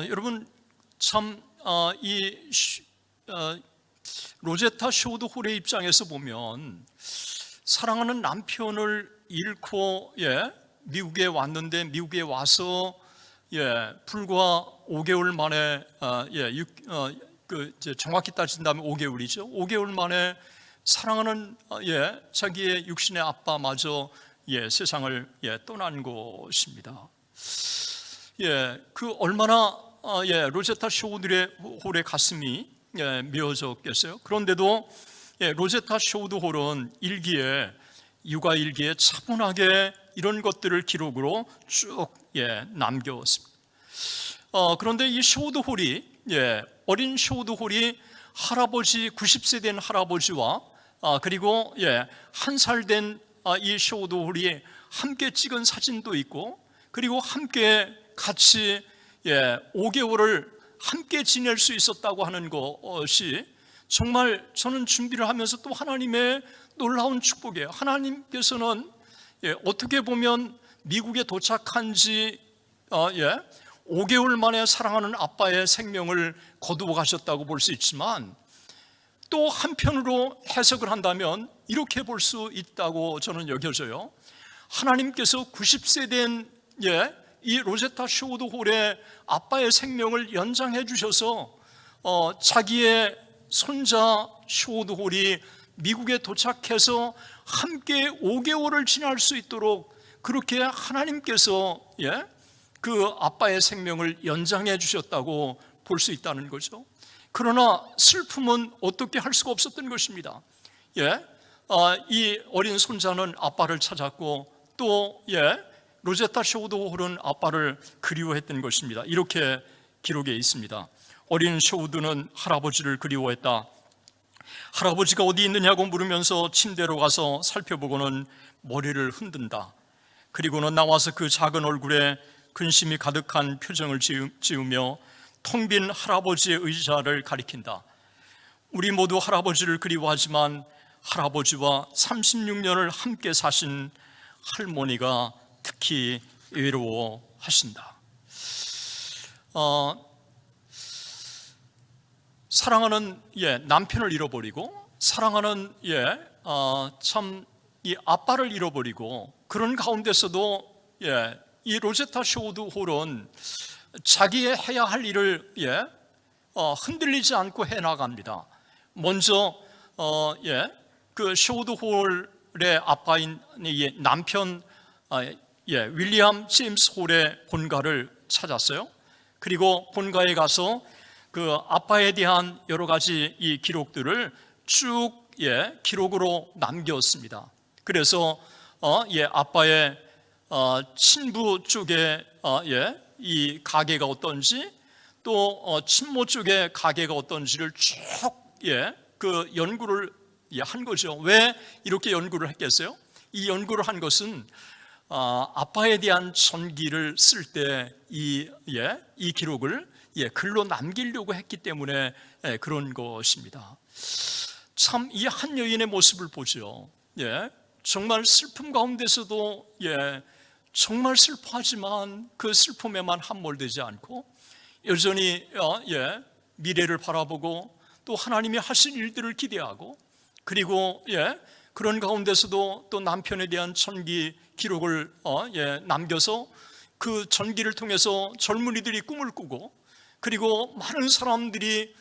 여러분 참 이 로제타 쇼우드 홀의 입장에서 보면 사랑하는 남편을 잃고 미국에 왔는데, 미국에 와서 불과 5개월 만에 정확히 따진다면 5개월이죠. 5개월 만에 사랑하는 자기의 육신의 아빠마저 세상을 떠난 것입니다. 그 얼마나 로제타 쇼우드 홀의 가슴이 미어졌겠어요. 그런데도 로제타 쇼우드 홀은 일기에, 육아 일기에 차분하게 이런 것들을 기록으로 쭉 남겼습니다. 그런데 이 쇼우드 홀이, 어린 쇼우드 홀이 할아버지, 90세 된 할아버지와 그리고 1살 된 이 쇼우드 홀이 함께 찍은 사진도 있고, 그리고 함께 같이 5개월을 함께 지낼 수 있었다고 하는 것이 정말 저는 준비를 하면서 또 하나님의 놀라운 축복이에요. 하나님께서는 어떻게 보면 미국에 도착한 지 5개월 만에 사랑하는 아빠의 생명을 거두어 가셨다고 볼 수 있지만, 또 한편으로 해석을 한다면 이렇게 볼 수 있다고 저는 여겨져요. 하나님께서 90세 된 이 로제타 쇼우드 홀의 아빠의 생명을 연장해 주셔서 자기의 손자 쇼우드 홀이 미국에 도착해서 함께 5개월을 지날 수 있도록 그렇게 하나님께서 그 아빠의 생명을 연장해 주셨다고 볼 수 있다는 거죠. 그러나 슬픔은 어떻게 할 수가 없었던 것입니다. 이 어린 손자는 아빠를 찾았고, 또 로제타 쇼우드 홀은 아빠를 그리워했던 것입니다. 이렇게 기록에 있습니다. 어린 쇼우드는 할아버지를 그리워했다. 할아버지가 어디 있느냐고 물으면서 침대로 가서 살펴보고는 머리를 흔든다. 그리고는 나와서 그 작은 얼굴에 근심이 가득한 표정을 지으며 텅 빈 할아버지의 의자를 가리킨다. 우리 모두 할아버지를 그리워하지만 할아버지와 36년을 함께 사신 할머니가 특히 외로워하신다. 사랑하는 남편을 잃어버리고, 사랑하는 참 이 아빠를 잃어버리고, 그런 가운데서도 이 로제타 쇼우드 홀은 자기의 해야 할 일을 흔들리지 않고 해나갑니다. 먼저 그 쇼우드 홀의 아빠인 남편 윌리엄 제임스 홀의 본가를 찾았어요. 그리고 본가에 가서 그 아빠에 대한 여러 가지 이 기록들을 쭉 기록으로 남겼습니다. 그래서 아빠의 친부 쪽에 이 가게가 어떤지, 또 친모 쪽의 가게가 어떤지를 쭉 그 연구를 한 거죠. 왜 이렇게 연구를 했겠어요? 이 연구를 한 것은 아빠에 대한 전기를 쓸 때 이 기록을 글로 남기려고 했기 때문에 그런 것입니다. 참 이 한 여인의 모습을 보죠. 정말 슬픔 가운데서도 정말 슬퍼하지만 그 슬픔에만 함몰되지 않고 여전히 미래를 바라보고 또 하나님이 하신 일들을 기대하고, 그리고 그런 가운데서도 또 남편에 대한 전기 기록을 남겨서 그 전기를 통해서 젊은이들이 꿈을 꾸고, 그리고 많은 사람들이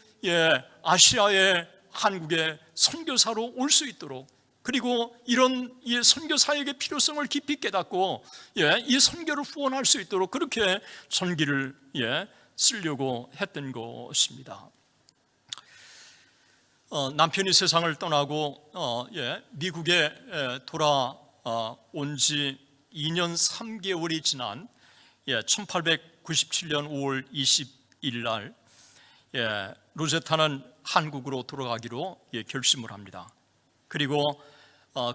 아시아에, 한국에 선교사로 올 수 있도록, 그리고 이런 이 선교 사역의 필요성을 깊이 깨닫고 이 선교를 후원할 수 있도록 그렇게 전기를 쓰려고 했던 것입니다. 남편이 세상을 떠나고 미국에 돌아온 지 2년 3개월이 지난 1897년 5월 20일 날 로제타는 한국으로 돌아가기로 결심을 합니다. 그리고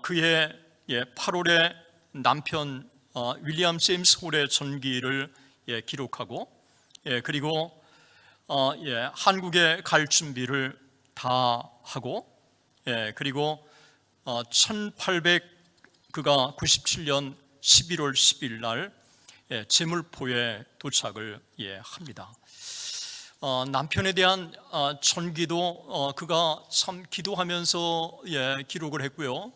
그해 8월에 남편 윌리엄 제임스 홀의 전기를 기록하고, 그리고 한국에 갈 준비를 다 하고, 그리고 1897년 11월 10일 날 제물포에 도착을 합니다. 남편에 대한 전기도 그가 참 기도하면서 기록을 했고요.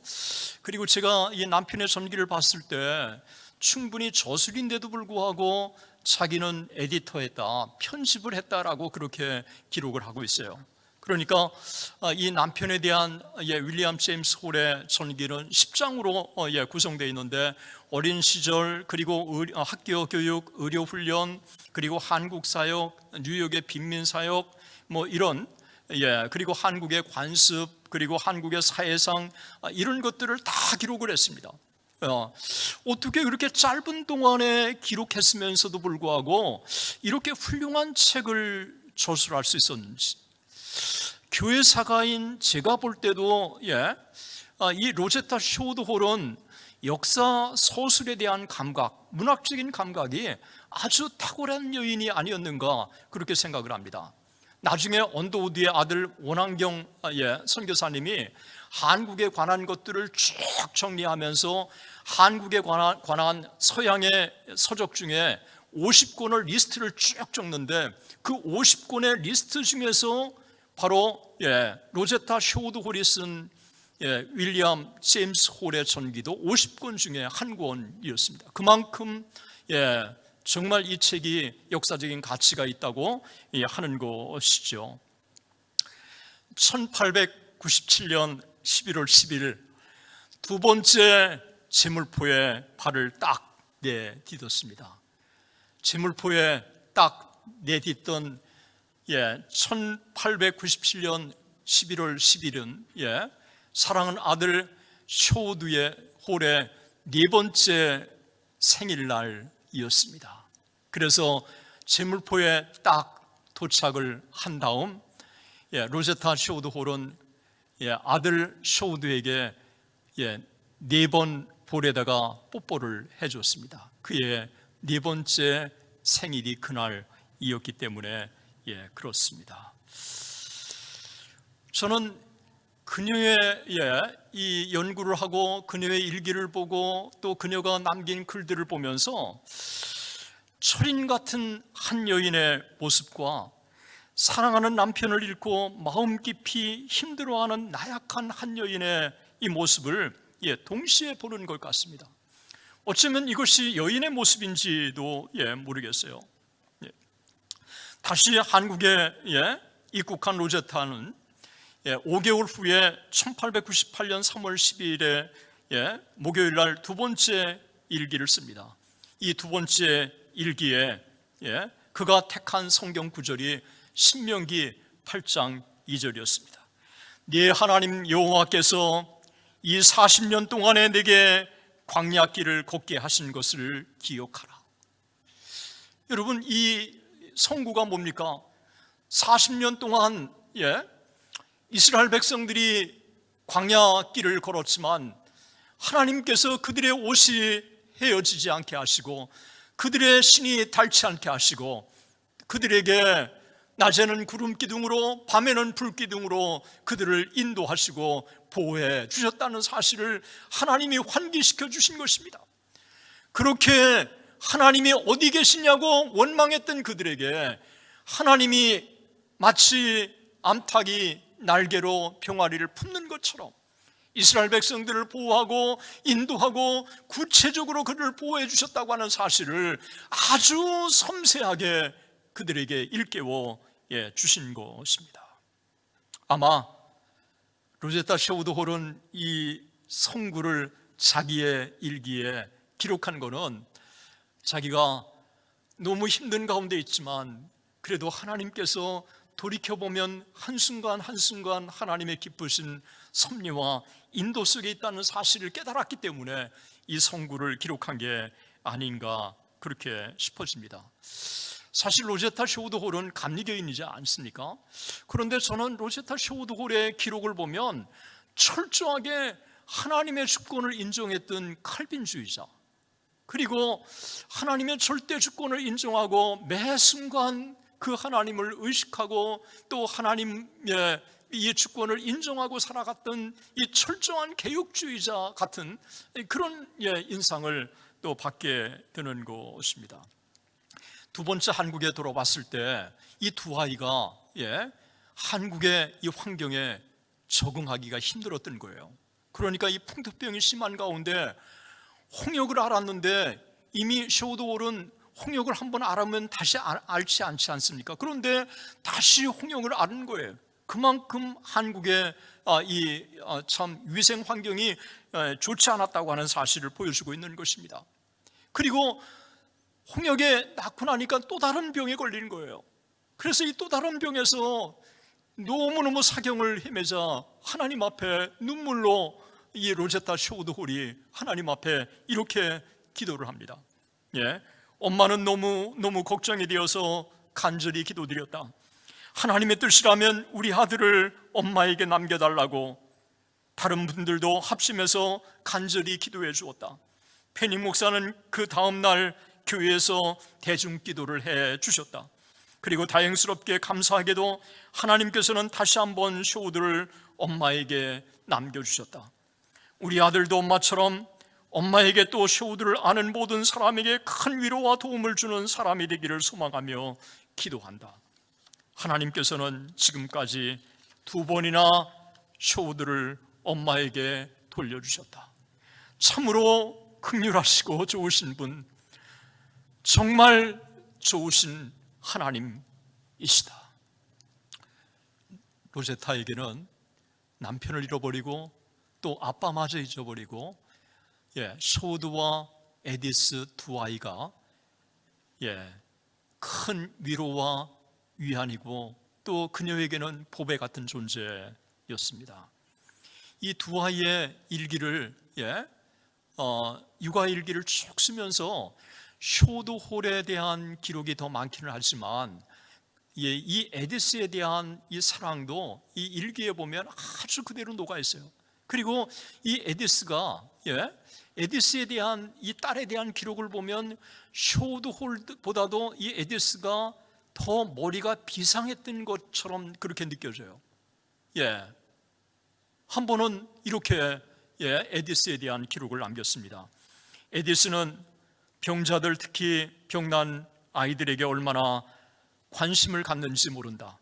그리고 제가 이 남편의 전기를 봤을 때 충분히 저술인데도 불구하고 자기는 에디터했다, 편집을 했다라고 그렇게 기록을 하고 있어요. 그러니까 이 남편에 대한 윌리엄 제임스 홀의 전기는 10장으로 구성되어 있는데, 어린 시절, 그리고 학교 교육, 의료 훈련, 그리고 한국 사역, 뉴욕의 빈민 사역, 뭐 이런, 그리고 한국의 관습, 그리고 한국의 사회상, 이런 것들을 다 기록을 했습니다. 어떻게 그렇게 짧은 동안에 기록했으면서도 불구하고 이렇게 훌륭한 책을 저술할 수 있었는지. 교회 사가인 제가 볼 때도 이 로제타 쇼드 홀은 역사 서술에 대한 감각, 문학적인 감각이 아주 탁월한 여인이 아니었는가 그렇게 생각을 합니다. 나중에 언더우드의 아들 원한경 선교사님이 한국에 관한 것들을 쭉 정리하면서 한국에 관한 서양의 서적 중에 50권을 리스트를 쭉 적는데, 그 50권의 리스트 중에서 바로 로제타 쇼드 홀이 쓴 윌리엄 제임스 홀의 전기도 50권 중에 한 권이었습니다. 그만큼 정말 이 책이 역사적인 가치가 있다고 하는 것이죠. 1897년 11월 10일 두 번째 제물포에 발을 딱 내딛었습니다. 제물포에 딱 내딛던 1897년 11월 10일은 사랑하는 아들 쇼드의 홀의 네 번째 생일날이었습니다. 그래서 제물포에 딱 도착을 한 다음 로제타 쇼드 홀은 아들 쇼드에게 네 번 볼에다가 뽀뽀를 해줬습니다. 그의 네 번째 생일이 그날이었기 때문에 그렇습니다. 저는 그녀의 이 연구를 하고 그녀의 일기를 보고 또 그녀가 남긴 글들을 보면서 철인 같은 한 여인의 모습과 사랑하는 남편을 잃고 마음 깊이 힘들어하는 나약한 한 여인의 이 모습을 동시에 보는 것 같습니다. 어쩌면 이것이 여인의 모습인지도 모르겠어요. 다시 한국에 입국한 로제타는 5개월 후에 1898년 3월 12일에 목요일 날 두 번째 일기를 씁니다. 이 두 번째 일기에 그가 택한 성경 구절이 신명기 8장 2절이었습니다. 네 하나님 여호와께서 이 40년 동안에 내게 광야길을 걷게 하신 것을 기억하라. 여러분, 이 성구가 뭡니까? 40년 동안 이스라엘 백성들이 광야길을 걸었지만 하나님께서 그들의 옷이 헤어지지 않게 하시고 그들의 신이 닳지 않게 하시고 그들에게 낮에는 구름 기둥으로 밤에는 불 기둥으로 그들을 인도하시고 보호해 주셨다는 사실을 하나님이 환기시켜 주신 것입니다. 그렇게 하나님이 어디 계시냐고 원망했던 그들에게 하나님이 마치 암탉이 날개로 병아리를 품는 것처럼 이스라엘 백성들을 보호하고 인도하고 구체적으로 그들을 보호해 주셨다고 하는 사실을 아주 섬세하게 그들에게 일깨워 주신 것입니다. 아마 로제타 쇼드 홀은 이 성구를 자기의 일기에 기록한 것은 자기가 너무 힘든 가운데 있지만 그래도 하나님께서 돌이켜보면 한순간 한순간 하나님의 기쁘신 섭리와 인도 속에 있다는 사실을 깨달았기 때문에 이 성구를 기록한 게 아닌가 그렇게 싶어집니다. 사실 로제타 쇼드 홀은 감리교인이지 않습니까? 그런데 저는 로제타 쇼드 홀의 기록을 보면 철저하게 하나님의 주권을 인정했던 칼빈주의자, 그리고 하나님의 절대 주권을 인정하고 매 순간 그 하나님을 의식하고 또 하나님의 이 주권을 인정하고 살아갔던 이 철저한 개혁주의자 같은 그런 인상을 또 받게 되는 것입니다. 두 번째 한국에 돌아왔을 때 이 두 아이가 한국의 이 환경에 적응하기가 힘들었던 거예요. 그러니까 이 풍토병이 심한 가운데 홍역을 알았는데 이미 쇼드홀은 홍역을 한번 알으면 다시 앓지 않지 않습니까? 그런데 다시 홍역을 앓은 거예요. 그만큼 한국의 참 위생 환경이 좋지 않았다고 하는 사실을 보여주고 있는 것입니다. 그리고 홍역에 낳고 나니까 또 다른 병에 걸린 거예요. 그래서 이 또 다른 병에서 너무너무 사경을 헤매자 하나님 앞에 눈물로 이 로제타 쇼드홀이 하나님 앞에 이렇게 기도를 합니다. 엄마는 너무 걱정이 되어서 간절히 기도드렸다. 하나님의 뜻이라면 우리 아들을 엄마에게 남겨달라고 다른 분들도 합심해서 간절히 기도해 주었다. 페니 목사는 그 다음날 교회에서 대중기도를 해 주셨다. 그리고 다행스럽게 감사하게도 하나님께서는 다시 한번 쇼드를 엄마에게 남겨주셨다. 우리 아들도 엄마처럼 엄마에게 또 쇼드를 아는 모든 사람에게 큰 위로와 도움을 주는 사람이 되기를 소망하며 기도한다. 하나님께서는 지금까지 두 번이나 쇼드를 엄마에게 돌려주셨다. 참으로 긍휼하시고 좋으신 분, 정말 좋으신 하나님이시다. 로제타에게는 남편을 잃어버리고 또 아빠마저 잊어버리고 쇼드와 에디스 두 아이가 큰 위로와 위안이고 또 그녀에게는 보배 같은 존재였습니다. 이 두 아이의 일기를 육아 일기를 쭉 쓰면서 쇼드홀에 대한 기록이 더 많기는 하지만 이 에디스에 대한 이 사랑도 이 일기에 보면 아주 그대로 녹아 있어요. 그리고 이 에디스에 대한 이 딸에 대한 기록을 보면 쇼드홀보다도 이 에디스가 더 머리가 비상했던 것처럼 그렇게 느껴져요. 한 번은 이렇게 에디스에 대한 기록을 남겼습니다. 에디스는 병자들, 특히 병난 아이들에게 얼마나 관심을 갖는지 모른다.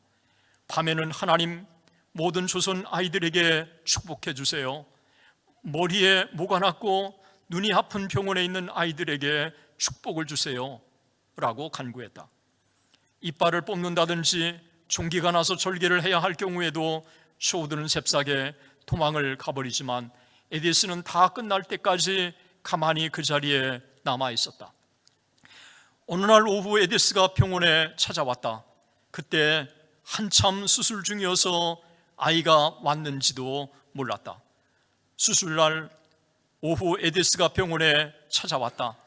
밤에는 하나님 모든 조선 아이들에게 축복해 주세요. 머리에 모가 났고 눈이 아픈 병원에 있는 아이들에게 축복을 주세요 라고 간구했다. 이빨을 뽑는다든지 종기가 나서 절개를 해야 할 경우에도 쇼드는 잽싸게 도망을 가버리지만 에디스는 다 끝날 때까지 가만히 그 자리에 남아 있었다. 어느 날 오후 에디스가 병원에 찾아왔다. 그때 한참 수술 중이어서 아이가 왔는지도 몰랐다. 수술날 오후 에디스가 병원에 찾아왔다.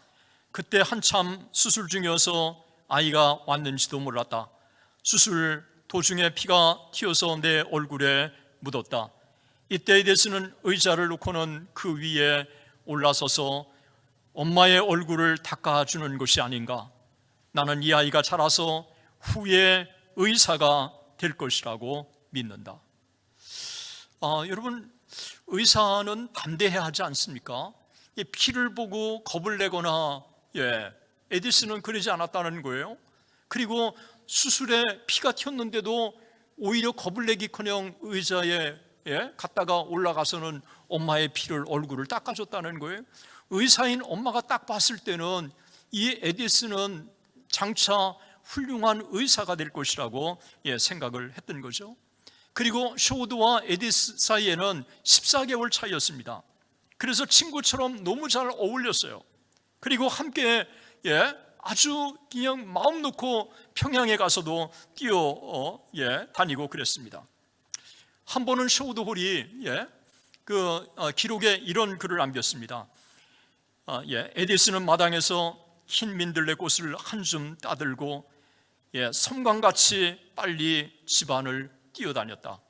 그때 한참 수술 중이어서 아이가 왔는지도 몰랐다. 수술 도중에 피가 튀어서 내 얼굴에 묻었다. 이때 에디스는 의자를 놓고는 그 위에 올라서서 엄마의 얼굴을 닦아주는 것이 아닌가. 나는 이 아이가 자라서 후에 의사가 될 것이라고 믿는다. 여러분, 의사는 담대해야 하지 않습니까? 피를 보고 겁을 내거나 에디스는 그러지 않았다는 거예요. 그리고 수술에 피가 튀었는데도 오히려 겁을 내기커녕 의자에 갔다가 올라가서는 엄마의 피를 얼굴을 닦아줬다는 거예요. 의사인 엄마가 딱 봤을 때는 이 에디스는 장차 훌륭한 의사가 될 것이라고 생각을 했던 거죠. 그리고 쇼드와 에디스 사이에는 14개월 차이였습니다. 그래서 친구처럼 너무 잘 어울렸어요. 그리고 함께 아주 그냥 마음 놓고 평양에 가서도 뛰어 다니고 그랬습니다. 한 번은 쇼드홀이 기록에 이런 글을 남겼습니다. 에디스는 마당에서 흰 민들레 꽃을 한 줌 따들고 섬광같이 빨리 집안을 뛰어다녔다.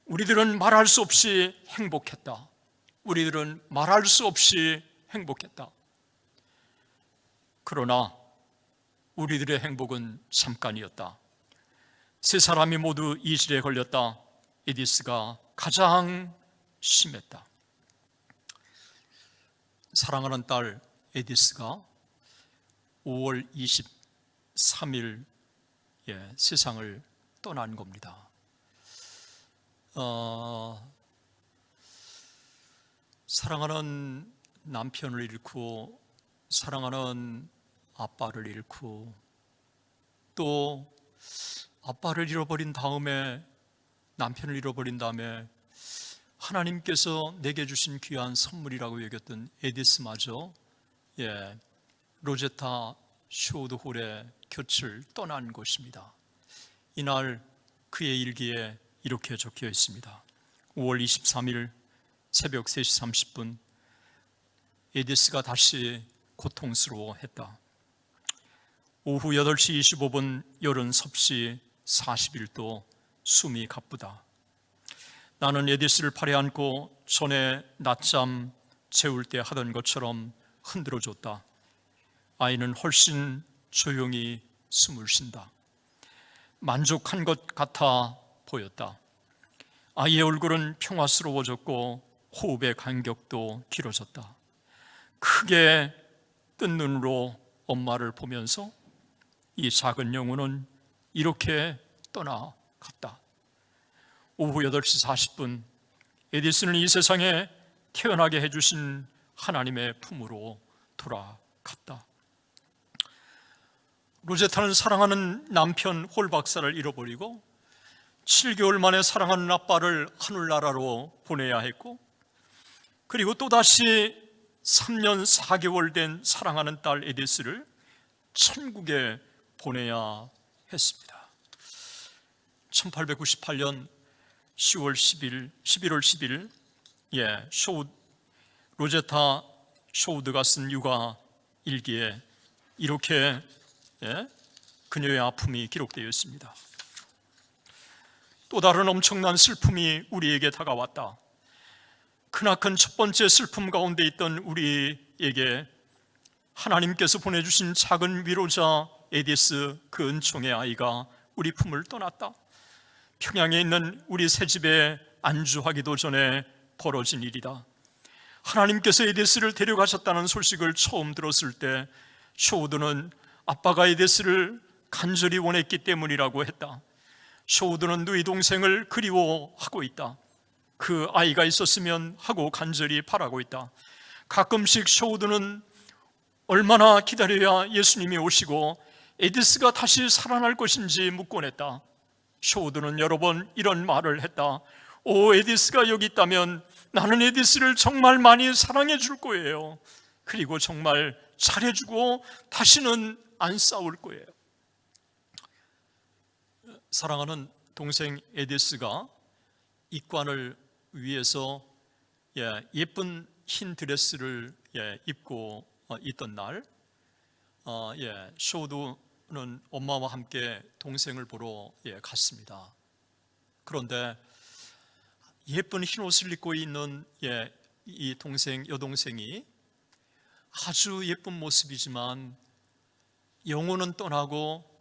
우리들은 말할 수 없이 행복했다. 우리들은 말할 수 없이 행복했다. 그러나 우리들의 행복은 잠깐이었다. 세 사람이 모두 이 질에 걸렸다. 에디스가 가장 심했다. 사랑하는 딸 에디스가 5월 3일 세상을 떠난 겁니다. 사랑하는 남편을 잃고 사랑하는 아빠를 잃고 또 아빠를 잃어버린 다음에 남편을 잃어버린 다음에 하나님께서 내게 주신 귀한 선물이라고 여겼던 에디스마저 로제타 쇼우드 홀의 곁을 떠난 것입니다. 이날 그의 일기에 이렇게 적혀 있습니다. 5월 23일 새벽 3시 30분 에디스가 다시 고통스러워했다. 오후 8시 25분 열은 섭씨 41도 숨이 가쁘다. 나는 에디스를 팔에 안고 전에 낮잠 재울 때 하던 것처럼 흔들어줬다. 아이는 훨씬 조용히 숨을 쉰다. 만족한 것 같아 보였다. 아이의 얼굴은 평화스러워졌고 호흡의 간격도 길어졌다. 크게 뜬 눈으로 엄마를 보면서 이 작은 영혼은 이렇게 떠나갔다. 오후 8시 40분 에디슨은 이 세상에 태어나게 해주신 하나님의 품으로 돌아갔다. 로제타는 사랑하는 남편 홀 박사를 잃어버리고 7개월 만에 사랑하는 아빠를 하늘나라로 보내야 했고, 그리고 또다시 3년 4개월 된 사랑하는 딸 에디스를 천국에 보내야 했습니다. 1898년 11월 10일 로제타 쇼우드가 쓴 육아 일기에 이렇게 그녀의 아픔이 기록되어 있습니다. 또 다른 엄청난 슬픔이 우리에게 다가왔다. 크나큰 첫 번째 슬픔 가운데 있던 우리에게 하나님께서 보내주신 작은 위로자 에디스, 그 은총의 아이가 우리 품을 떠났다. 평양에 있는 우리 새집에 안주하기도 전에 벌어진 일이다. 하나님께서 에디스를 데려가셨다는 소식을 처음 들었을 때 쇼우드는 아빠가 에디스를 간절히 원했기 때문이라고 했다. 쇼우드는 누이 동생을 그리워하고 있다. 그 아이가 있었으면 하고 간절히 바라고 있다. 가끔씩 쇼우드는 얼마나 기다려야 예수님이 오시고 에디스가 다시 살아날 것인지 묻곤 했다. 쇼우드는 여러 번 이런 말을 했다. 오, 에디스가 여기 있다면 나는 에디스를 정말 많이 사랑해 줄 거예요. 그리고 정말 잘해주고 다시는 안 싸울 거예요. 사랑하는 동생 에디스가 입관을 위해서 예쁜 흰 드레스를 입고 있던 날, 쇼우드는 엄마와 함께 동생을 보러 갔습니다. 그런데 예쁜 흰 옷을 입고 있는 이 여동생이 아주 예쁜 모습이지만 영혼은 떠나고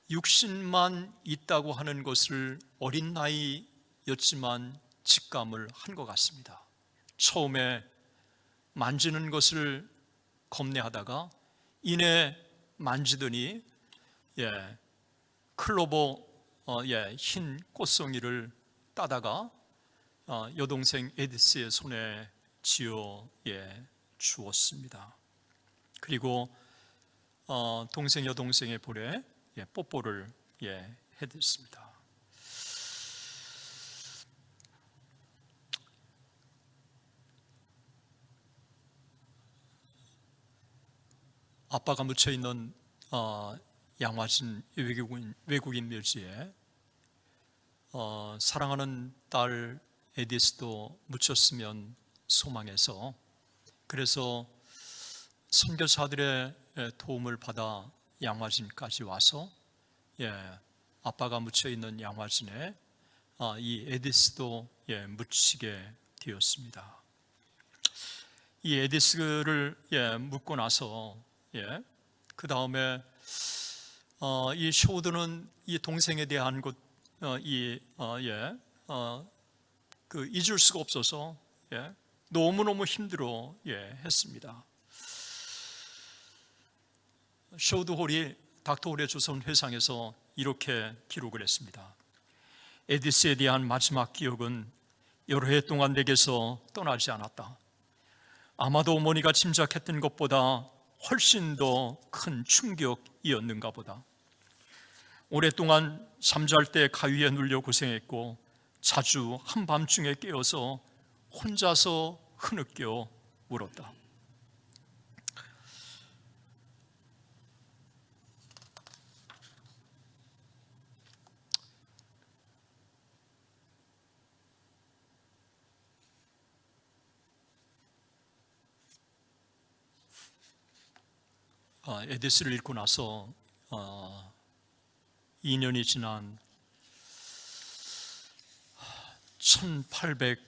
육신만 있다고 하는 것을 어린 나이였지만 직감을 한 것 같습니다. 처음에 만지는 것을 겁내하다가 이내 만지더니 클로버 흰 꽃송이를 따다가 여동생 에디스의 손에 쥐어 주었습니다. 그리고 동생 여동생의 볼에 뽀뽀를 해드렸습니다. 아빠가 묻혀 있는 양화진 외국인 묘지에 사랑하는 딸 에디스도 묻혔으면 소망해서, 그래서 선교사들의 도움을 받아 양화진까지 와서 아빠가 묻혀 있는 양화진에 이 에디스도 묻히게 되었습니다. 이 에디스를 묻고 나서 그 다음에 이 쇼우드는 이 동생에 대한 잊을 수가 없어서 너무너무 힘들어 했습니다. 쇼우드 홀이 닥터 올의 조선 회상에서 이렇게 기록을 했습니다. 에디스에 대한 마지막 기억은 여러 해 동안 내게서 떠나지 않았다. 아마도 어머니가 짐작했던 것보다 훨씬 더 큰 충격이었는가 보다. 오랫동안 잠잘 때 가위에 눌려 고생했고 자주 한밤중에 깨어서 혼자서 흐느껴 울었다. 에디스를 읽고 나서 2년이 지난 1890년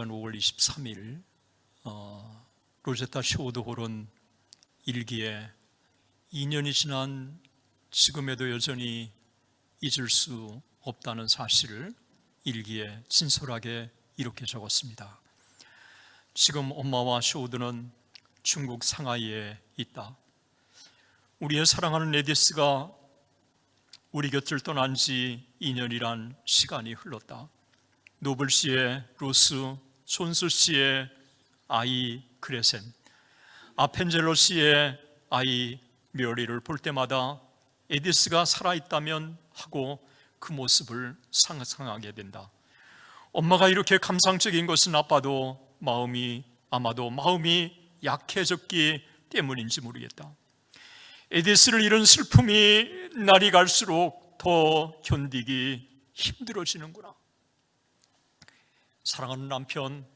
5월 23일 로제타 쇼드 홀은 일기에 2년이 지난 지금에도 여전히 잊을 수 없다는 사실을 일기에 진솔하게 이렇게 적었습니다. 지금 엄마와 쇼드는 중국 상하이에 있다. 우리의 사랑하는 에디스가 우리 곁을 떠난 지 2년이란 시간이 흘렀다. 노블 씨의 루스, 손수 씨의 아이 그레센, 아펜젤로 씨의 아이 묘리를 볼 때마다 에디스가 살아있다면 하고 그 모습을 상상하게 된다. 엄마가 이렇게 감상적인 것은 아마도 마음이 약해졌기 때문인지 모르겠다. 에디스를 잃은 슬픔이 날이 갈수록 더 견디기 힘들어지는구나. 사랑하는 남편,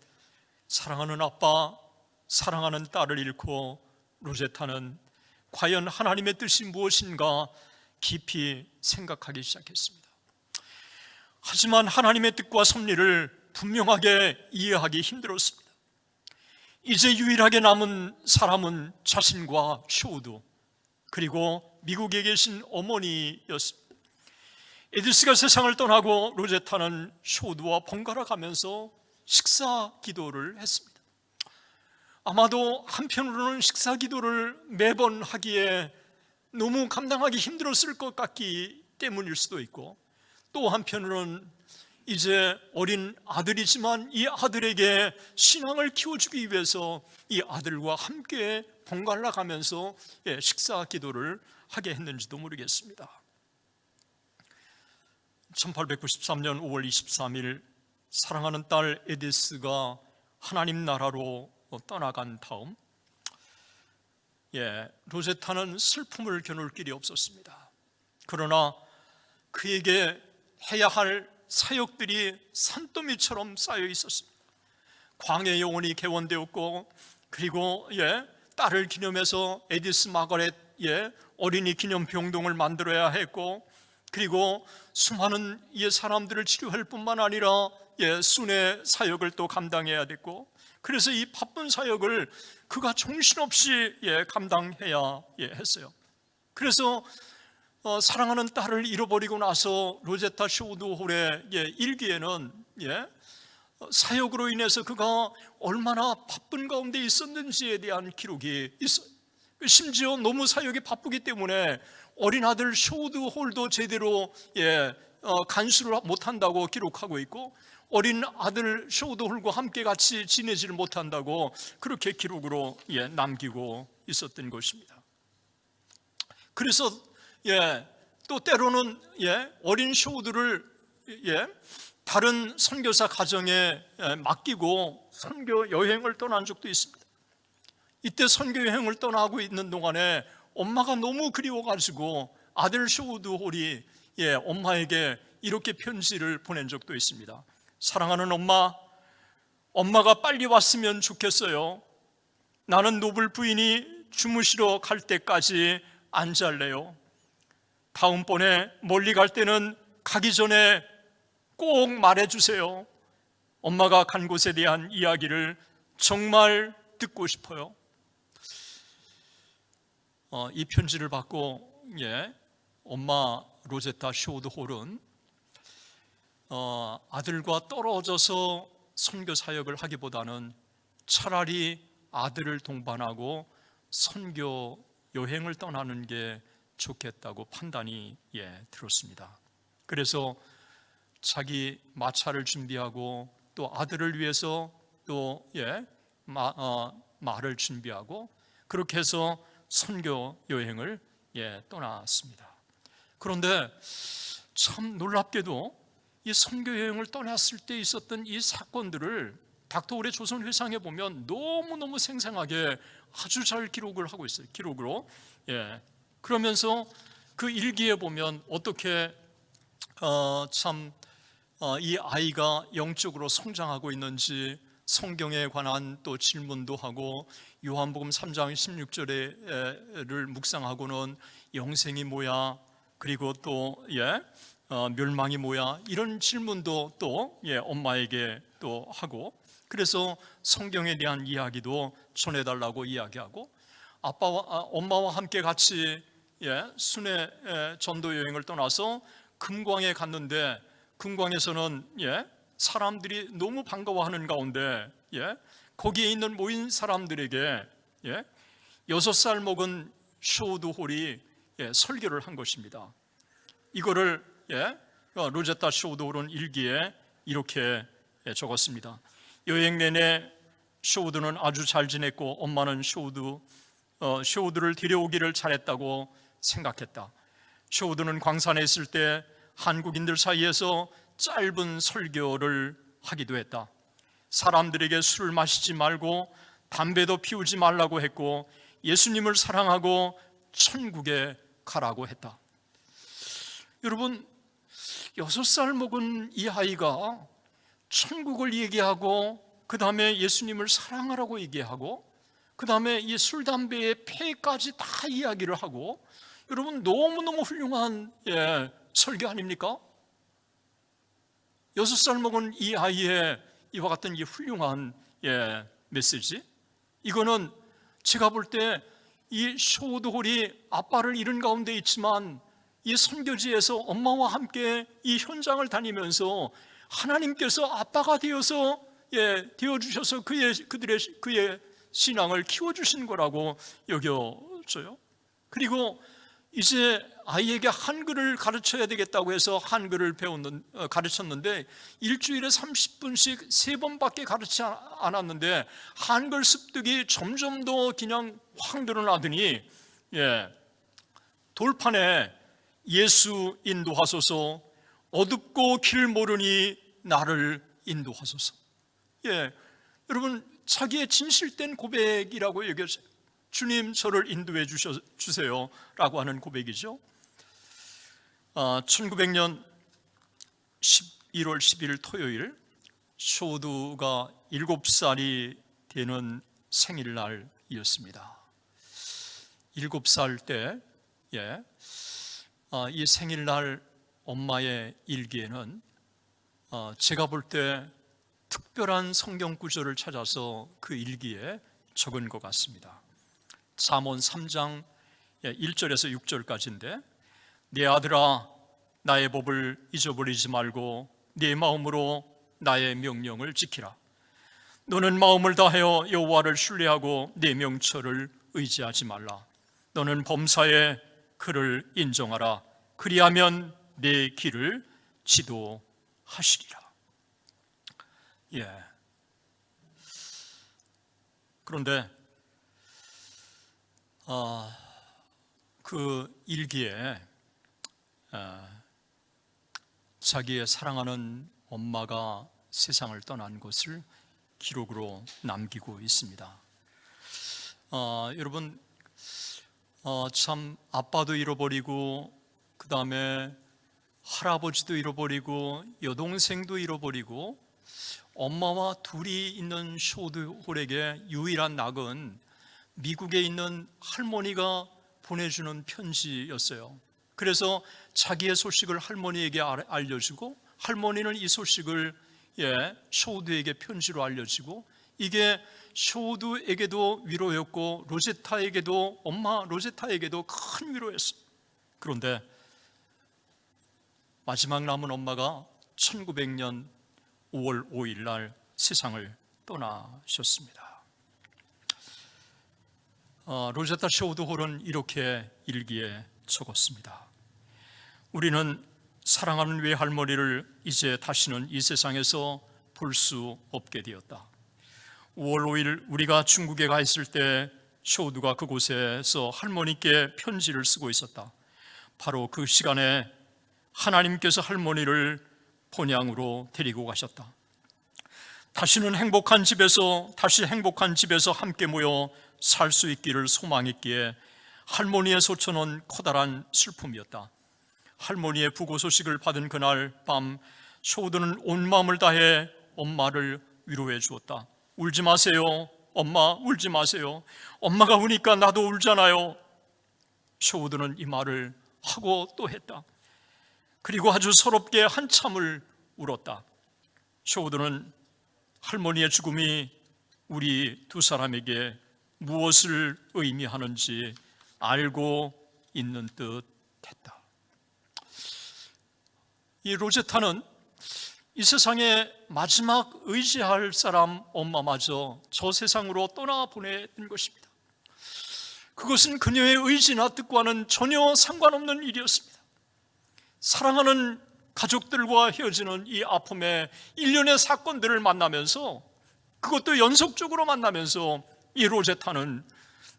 사랑하는 아빠, 사랑하는 딸을 잃고 로제타는 과연 하나님의 뜻이 무엇인가 깊이 생각하기 시작했습니다. 하지만 하나님의 뜻과 섭리를 분명하게 이해하기 힘들었습니다. 이제 유일하게 남은 사람은 자신과 쇼드 그리고 미국에 계신 어머니였습니다. 에디스가 세상을 떠나고 로제타는 쇼드와 번갈아 가면서 식사 기도를 했습니다. 아마도 한편으로는 식사 기도를 매번 하기에 너무 감당하기 힘들었을 것 같기 때문일 수도 있고, 또 한편으로는 이제 어린 아들이지만 이 아들에게 신앙을 키워주기 위해서 이 아들과 함께 번갈아 가면서 식사 기도를 하게 했는지도 모르겠습니다. 1893년 5월 23일 사랑하는 딸 에디스가 하나님 나라로 떠나간 다음 로제타는 슬픔을 겨눌 길이 없었습니다. 그러나 그에게 해야 할 사역들이 산더미처럼 쌓여 있었습니다. 광해 요원이 개원되었고, 그리고 딸을 기념해서 에디스 마거렛 어린이 기념 병동을 만들어야 했고, 그리고 수많은 사람들을 치료할 뿐만 아니라 순회 사역을 또 감당해야 됐고, 그래서 이 바쁜 사역을 그가 정신없이 감당해야 했어요. 그래서 사랑하는 딸을 잃어버리고 나서 로제타 쇼드 홀의 일기에는 사역으로 인해서 그가 얼마나 바쁜 가운데 있었는지에 대한 기록이 있어요. 심지어 너무 사역이 바쁘기 때문에 어린 아들 쇼드 홀도 제대로 간수를 못한다고 기록하고 있고, 어린 아들 쇼드 홀과 함께 같이 지내지를 못한다고 그렇게 기록으로 남기고 있었던 것입니다. 그래서 또 때로는 어린 쇼드를 다른 선교사 가정에 맡기고 선교 여행을 떠난 적도 있습니다. 이때 선교 여행을 떠나고 있는 동안에 엄마가 너무 그리워가지고 아들 쇼드 홀이 엄마에게 이렇게 편지를 보낸 적도 있습니다. 사랑하는 엄마, 엄마가 빨리 왔으면 좋겠어요. 나는 노블 부인이 주무시러 갈 때까지 안 잘래요. 다음번에 멀리 갈 때는 가기 전에 꼭 말해주세요. 엄마가 간 곳에 대한 이야기를 정말 듣고 싶어요. 이 편지를 받고 엄마 로제타 쇼드 홀은 아들과 떨어져서 선교 사역을 하기보다는 차라리 아들을 동반하고 선교 여행을 떠나는 게 좋겠다고 판단이 들었습니다. 그래서 자기 마차를 준비하고 또 아들을 위해서 또 말을 준비하고 그렇게 해서 선교 여행을 떠났습니다. 그런데 참 놀랍게도 이 선교 여행을 떠났을 때 있었던 이 사건들을 닥터홀의 조선회상에 보면 너무너무 생생하게 아주 잘 기록을 하고 있어요. 기록으로. 그러면서 그 일기에 보면 어떻게 이 아이가 영적으로 성장하고 있는지 성경에 관한 또 질문도 하고 요한복음 3장 16절을 묵상하고는 영생이 뭐야? 그리고 또 멸망이 뭐야? 이런 질문도 또 엄마에게 또 하고 그래서 성경에 대한 이야기도 전해달라고 이야기하고 엄마와 함께 같이 순회 전도 여행을 떠나서 금광에 갔는데 금광에서는 사람들이 너무 반가워하는 가운데 거기에 있는 모인 사람들에게 6살 먹은 쇼우드홀이 설교를 한 것입니다. 이거를 로제타 쇼우드홀은 일기에 이렇게 적었습니다. 여행 내내 쇼우드는 아주 잘 지냈고 엄마는 쇼우드를 데려오기를 잘했다고 생각했다. 쇼우드는 광산에 있을 때 한국인들 사이에서 짧은 설교를 하기도 했다. 사람들에게 술을 마시지 말고 담배도 피우지 말라고 했고 예수님을 사랑하고 천국에 가라고 했다. 여러분, 6살 먹은 이 아이가 천국을 얘기하고 그 다음에 예수님을 사랑하라고 얘기하고 그 다음에 이 술, 담배의 폐까지 다 이야기를 하고 여러분 너무너무 훌륭한 설교 아닙니까? 6살 먹은 이 아이의 이와 같은 이 훌륭한 메시지, 이거는 제가 볼 때 이 쇼우드홀이 아빠를 잃은 가운데 있지만 이 선교지에서 엄마와 함께 이 현장을 다니면서 하나님께서 아빠가 되어서 되어주셔서 그의 신앙을 키워주신 거라고 여겨져요. 그리고 이제 아이에게 한글을 가르쳐야 되겠다고 해서 한글을 가르쳤는데 일주일에 30분씩 3번밖에 가르치지 않았는데 한글 습득이 점점 더 그냥 확 늘어나더니 돌판에 예수 인도하소서, 어둡고 길 모르니 나를 인도하소서. 여러분 자기의 진실된 고백이라고 여겨져요. 주님 저를 인도해 주세요 라고 하는 고백이죠. 1900년 11월 10일 토요일 쇼우드가 7살이 되는 생일날이었습니다. 7살 때 이 생일날 엄마의 일기에는 제가 볼 때 특별한 성경 구절을 찾아서 그 일기에 적은 것 같습니다. 잠언 3장 1절에서 6절까지인데 내 아들아 나의 법을 잊어버리지 말고 네 마음으로 나의 명령을 지키라. 너는 마음을 다하여 여호와를 신뢰하고 네 명철을 의지하지 말라. 너는 범사에 그를 인정하라. 그리하면 내 길을 지도하시리라. 그런데 그 일기에 자기의 사랑하는 엄마가 세상을 떠난 것을 기록으로 남기고 있습니다. 여러분 참 아빠도 잃어버리고 그 다음에 할아버지도 잃어버리고 여동생도 잃어버리고 엄마와 둘이 있는 쇼우드홀에게 유일한 낙은 미국에 있는 할머니가 보내주는 편지였어요. 그래서 자기의 소식을 할머니에게 알려주고 할머니는 이 소식을 쇼우드에게 편지로 알려주고 이게 쇼우드에게도 위로였고 로제타에게도 엄마 로제타에게도 큰 위로였어요. 그런데 마지막 남은 엄마가 1900년 5월 5일 날 세상을 떠나셨습니다. 로제타 쇼우드홀은 이렇게 일기에 적었습니다. 우리는 사랑하는 외할머니를 이제 다시는 이 세상에서 볼 수 없게 되었다. 5월 5일 우리가 중국에 가 있을 때 쇼우드가 그곳에서 할머니께 편지를 쓰고 있었다. 바로 그 시간에 하나님께서 할머니를 본향으로 데리고 가셨다. 다시 행복한 집에서 함께 모여 살 수 있기를 소망했기에 할머니의 소천은 커다란 슬픔이었다. 할머니의 부고 소식을 받은 그날 밤 쇼우드는 온 마음을 다해 엄마를 위로해 주었다. 울지 마세요. 엄마, 울지 마세요. 엄마가 우니까 나도 울잖아요. 쇼우드는 이 말을 하고 또 했다. 그리고 아주 서럽게 한참을 울었다. 쇼우드는 할머니의 죽음이 우리 두 사람에게 무엇을 의미하는지 알고 있는 듯 했다. 이 로제타는 이 세상에 마지막 의지할 사람 엄마마저 저 세상으로 떠나보내는 것입니다. 그것은 그녀의 의지나 뜻과는 전혀 상관없는 일이었습니다. 사랑하는 가족들과 헤어지는 이 아픔의 일련의 사건들을 만나면서, 그것도 연속적으로 만나면서 이 로제타는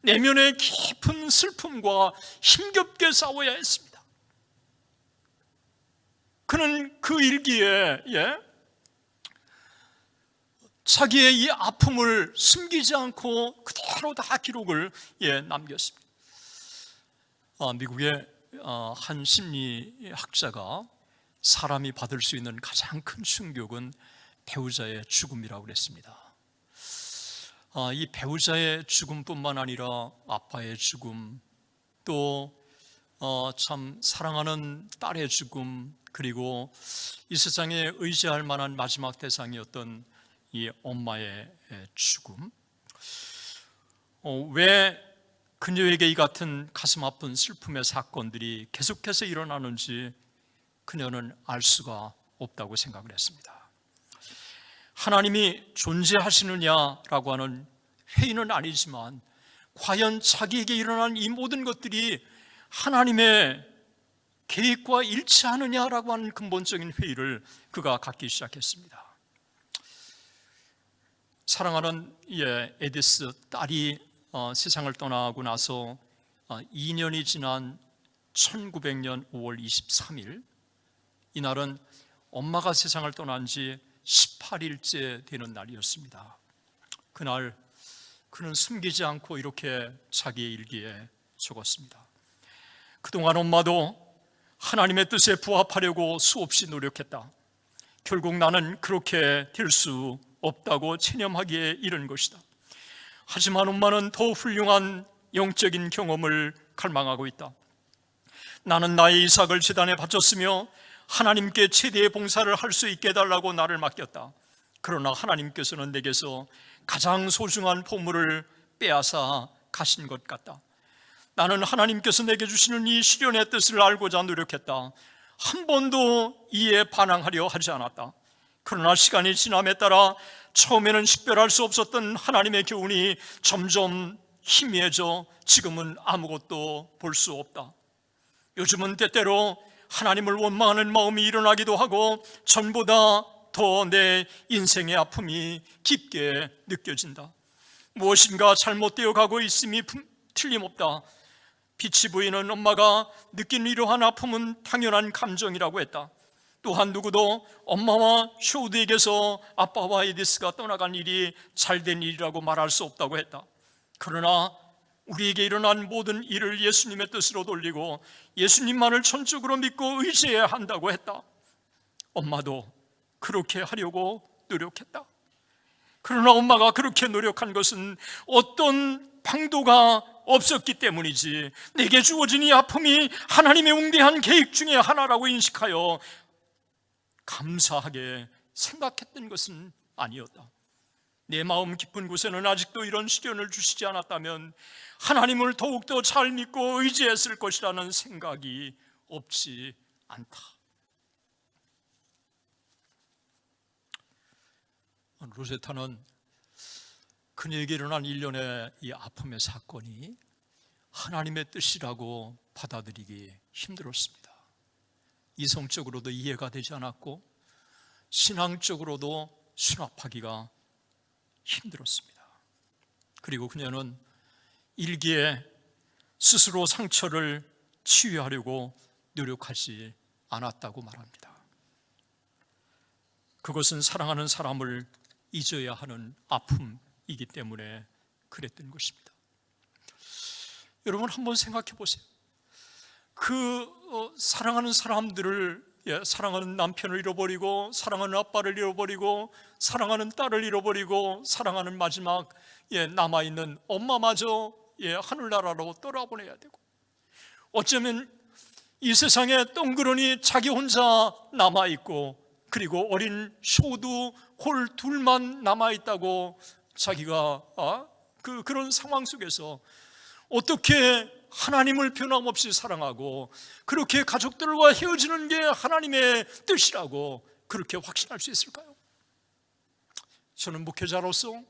내면의 깊은 슬픔과 힘겹게 싸워야 했습니다. 그는 그 일기에 자기의 이 아픔을 숨기지 않고 그대로 다 기록을 남겼습니다. 미국의 한 심리학자가 사람이 받을 수 있는 가장 큰 충격은 배우자의 죽음이라고 그랬습니다. 이 배우자의 죽음뿐만 아니라 아빠의 죽음, 또 참 사랑하는 딸의 죽음, 그리고 이 세상에 의지할 만한 마지막 대상이었던 이 엄마의 죽음, 왜 그녀에게 이 같은 가슴 아픈 슬픔의 사건들이 계속해서 일어나는지 그녀는 알 수가 없다고 생각을 했습니다. 하나님이 존재하시느냐라고 하는 회의는 아니지만 과연 자기에게 일어난 이 모든 것들이 하나님의 계획과 일치하느냐라고 하는 근본적인 회의를 그가 갖기 시작했습니다. 사랑하는 에디스 딸이 세상을 떠나고 나서 2년이 지난 1900년 5월 23일, 이날은 엄마가 세상을 떠난 지 18일째 되는 날이었습니다. 그날 그는 숨기지 않고 이렇게 자기의 일기에 적었습니다. 그동안 엄마도 하나님의 뜻에 부합하려고 수없이 노력했다. 결국 나는 그렇게 될 수 없다고 체념하기에 이른 것이다. 하지만 엄마는 더 훌륭한 영적인 경험을 갈망하고 있다. 나는 나의 이삭을 제단에 바쳤으며 하나님께 최대의 봉사를 할 수 있게 해달라고 나를 맡겼다. 그러나 하나님께서는 내게서 가장 소중한 보물을 빼앗아 가신 것 같다. 나는 하나님께서 내게 주시는 이 시련의 뜻을 알고자 노력했다. 한 번도 이에 반항하려 하지 않았다. 그러나 시간이 지남에 따라 처음에는 식별할 수 없었던 하나님의 교훈이 점점 희미해져 지금은 아무것도 볼 수 없다. 요즘은 때때로 하나님을 원망하는 마음이 일어나기도 하고 전보다 더 내 인생의 아픔이 깊게 느껴진다. 무엇인가 잘못되어 가고 있음이 틀림없다. 빛이 보이는 엄마가 느낀 이러한 아픔은 당연한 감정이라고 했다. 또한 누구도 엄마와 쇼우드에게서 아빠와 에디스가 떠나간 일이 잘된 일이라고 말할 수 없다고 했다. 그러나 우리에게 일어난 모든 일을 예수님의 뜻으로 돌리고 예수님만을 전적으로 믿고 의지해야 한다고 했다. 엄마도 그렇게 하려고 노력했다. 그러나 엄마가 그렇게 노력한 것은 어떤 방도가 없었기 때문이지, 내게 주어진 이 아픔이 하나님의 웅대한 계획 중에 하나라고 인식하여 감사하게 생각했던 것은 아니었다. 내 마음 깊은 곳에는 아직도 이런 시련을 주시지 않았다면 하나님을 더욱더 잘 믿고 의지했을 것이라는 생각이 없지 않다. 로제타는 그녀에게 일어난 일련의 이 아픔의 사건이 하나님의 뜻이라고 받아들이기 힘들었습니다. 이성적으로도 이해가 되지 않았고 신앙적으로도 수납하기가 힘들었습니다. 그리고 그녀는 일기에 스스로 상처를 치유하려고 노력하지 않았다고 말합니다. 그것은 사랑하는 사람을 잊어야 하는 아픔이기 때문에 그랬던 것입니다. 여러분 한번 생각해 보세요. 사랑하는 사람들을, 사랑하는 남편을 잃어버리고 사랑하는 아빠를 잃어버리고 사랑하는 딸을 잃어버리고 사랑하는 마지막 남아있는 엄마마저 하늘나라로 떠나보내야 되고, 어쩌면 이 세상에 덩그러니 자기 혼자 남아있고, 그리고 어린 쇼도 홀 둘만 남아있다고 자기가 그런 상황 속에서 어떻게 하나님을 변함없이 사랑하고 그렇게 가족들과 헤어지는 게 하나님의 뜻이라고 그렇게 확신할 수 있을까요? 저는 목회자로서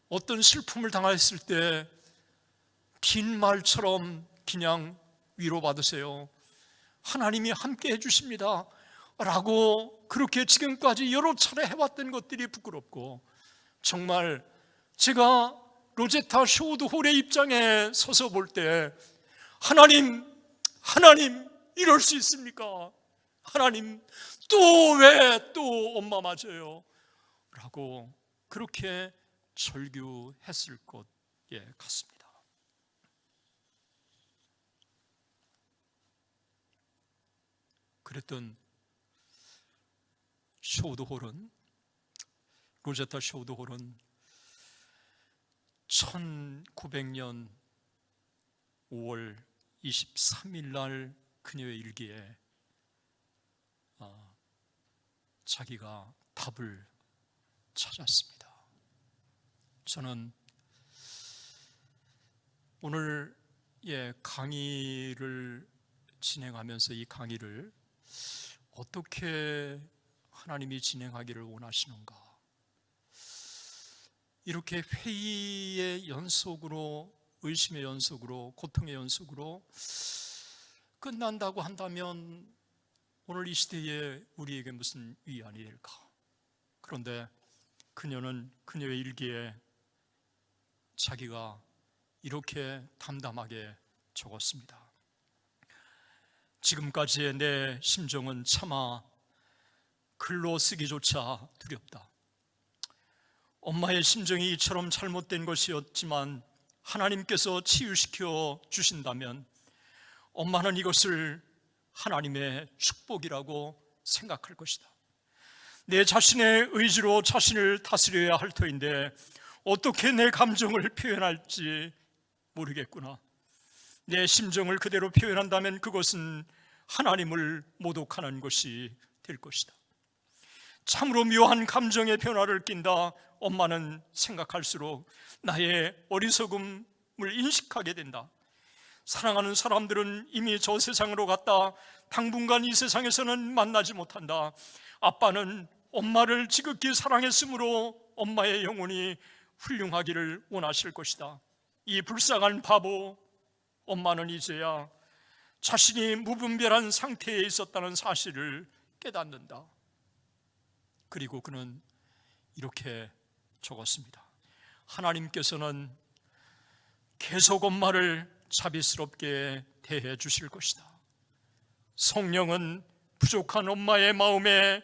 어떤 슬픔을 당했을 때 긴 말처럼 그냥 위로받으세요, 하나님이 함께 해주십니다 라고 그렇게 지금까지 여러 차례 해왔던 것들이 부끄럽고, 정말 제가 로제타 쇼우드 홀의 입장에 서서 볼 때 하나님 이럴 수 있습니까? 하나님 왜 또 엄마 맞아요? 라고 그렇게 절규했을 것 같습니다. 그랬던 로제타 쇼우드 홀은 1900년 5월 23일 날 그녀의 일기에 자기가 답을 찾았습니다. 저는 오늘 강의를 진행하면서 이 강의를 어떻게 하나님이 진행하기를 원하시는가, 이렇게 회의의 연속으로, 의심의 연속으로, 고통의 연속으로 끝난다고 한다면 오늘 이 시대에 우리에게 무슨 위안이 될까? 그런데 그녀는 그녀의 일기에 자기가 이렇게 담담하게 적었습니다. 지금까지의 내 심정은 차마 글로 쓰기조차 두렵다. 엄마의 심정이 이처럼 잘못된 것이었지만 하나님께서 치유시켜 주신다면 엄마는 이것을 하나님의 축복이라고 생각할 것이다. 내 자신의 의지로 자신을 다스려야 할 터인데 어떻게 내 감정을 표현할지 모르겠구나. 내 심정을 그대로 표현한다면 그것은 하나님을 모독하는 것이 될 것이다. 참으로 묘한 감정의 변화를 띈다. 엄마는 생각할수록 나의 어리석음을 인식하게 된다. 사랑하는 사람들은 이미 저 세상으로 갔다. 당분간 이 세상에서는 만나지 못한다. 아빠는 엄마를 지극히 사랑했으므로 엄마의 영혼이 훌륭하기를 원하실 것이다. 이 불쌍한 바보, 엄마는 이제야 자신이 무분별한 상태에 있었다는 사실을 깨닫는다. 그리고 그는 이렇게 적었습니다. 하나님께서는 계속 엄마를 자비스럽게 대해 주실 것이다. 성령은 부족한 엄마의 마음에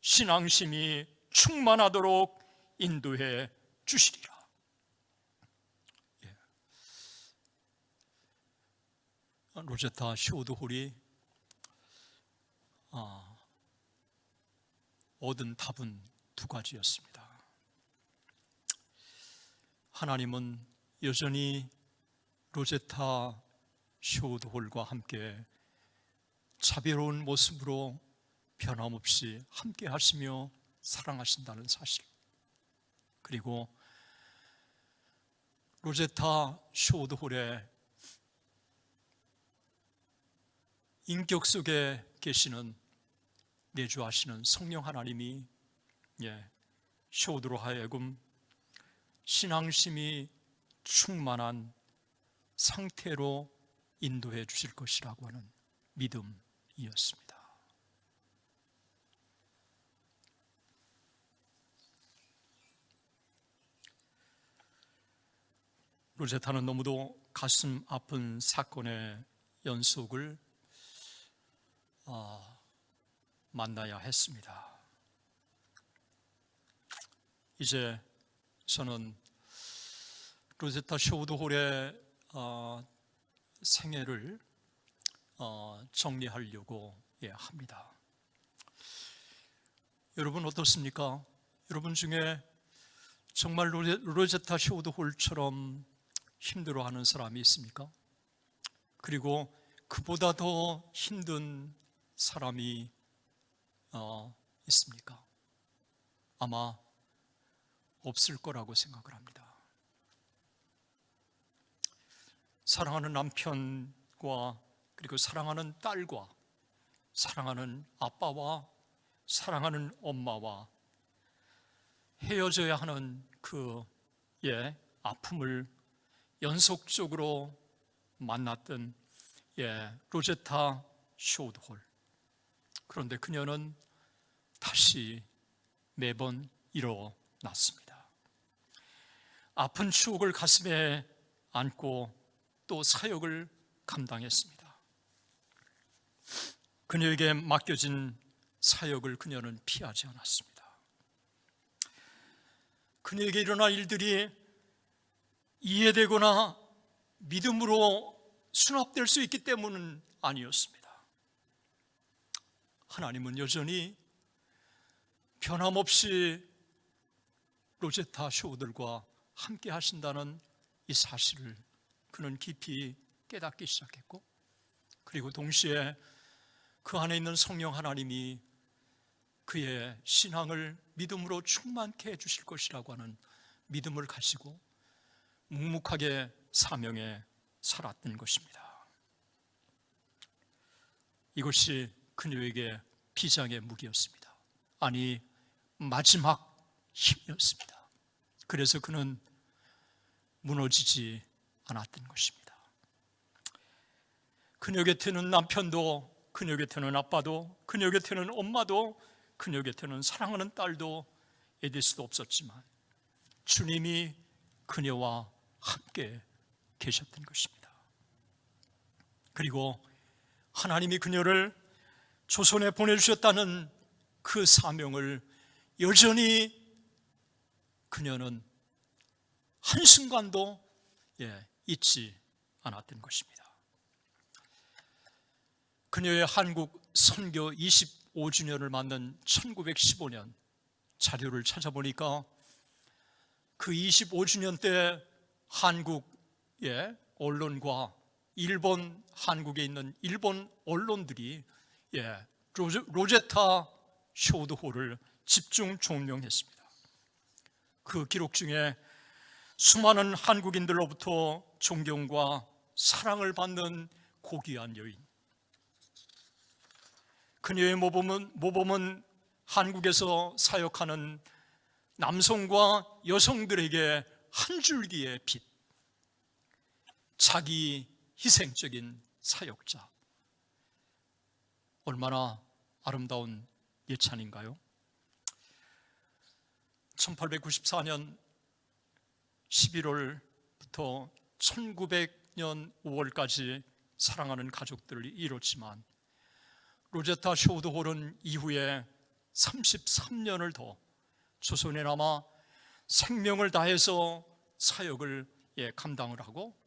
신앙심이 충만하도록 인도해 주시리라. 로제타 쇼우드 홀이 얻은 답은 두 가지였습니다. 하나님은 여전히 로제타 쇼우드 홀과 함께 자비로운 모습으로 변함없이 함께 하시며 사랑하신다는 사실, 그리고 로제타 쇼우드 홀의 인격 속에 계시는 내주하시는 성령 하나님이 쇼우드로 하여금 신앙심이 충만한 상태로 인도해 주실 것이라고 하는 믿음이었습니다. 로제타는 너무도 가슴 아픈 사건의 연속을 만나야 했습니다. 이제 저는 로제타 쇼우드홀의 생애를 정리하려고 합니다. 여러분 어떻습니까? 여러분 중에 정말 로제타 쇼우드홀처럼 힘들어하는 사람이 있습니까? 그리고 그보다 더 힘든 사람이 있습니까? 아마 없을 거라고 생각을 합니다. 사랑하는 남편과 그리고 사랑하는 딸과 사랑하는 아빠와 사랑하는 엄마와 헤어져야 하는 그 아픔을 연속적으로 만났던 로제타 쇼우드홀. 그런데 그녀는 다시 매번 일어났습니다. 아픈 추억을 가슴에 안고 또 사역을 감당했습니다. 그녀에게 맡겨진 사역을 그녀는 피하지 않았습니다. 그녀에게 일어난 일들이 이해되거나 믿음으로 수납될 수 있기 때문은 아니었습니다. 하나님은 여전히 변함없이 로제타 쇼우들과 함께 하신다는 이 사실을 그는 깊이 깨닫기 시작했고, 그리고 동시에 그 안에 있는 성령 하나님이 그의 신앙을 믿음으로 충만케 해주실 것이라고 하는 믿음을 가지고 묵묵하게 사명에 살았던 것입니다. 이것이 그녀에게 비장의 무기였습니다. 아니, 마지막 힘이었습니다. 그래서 그는 무너지지 않았던 것입니다. 그녀 곁에는 남편도, 그녀 곁에는 아빠도, 그녀 곁에는 엄마도, 그녀 곁에는 사랑하는 딸도 에디스도 없었지만 주님이 그녀와 함께 계셨던 것입니다. 그리고 하나님이 그녀를 조선에 보내주셨다는 그 사명을 여전히 그녀는 한순간도 잊지 않았던 것입니다. 그녀의 한국 선교 25주년을 맞는 1915년 자료를 찾아보니까 그 25주년 때 한국의 언론과 일본, 한국에 있는 일본 언론들이 로제타 쇼우드홀을 집중 종명했습니다. 그 기록 중에 수많은 한국인들로부터 존경과 사랑을 받는 고귀한 여인, 그녀의 모범은 한국에서 사역하는 남성과 여성들에게 한 줄기의 빛, 자기 희생적인 사역자. 얼마나 아름다운 예찬인가요? 1894년 11월부터 1900년 5월까지 사랑하는 가족들을 이뤘지만 로제타 쇼우드홀은 이후에 33년을 더 조선에 남아 생명을 다해서 사역을 감당을 하고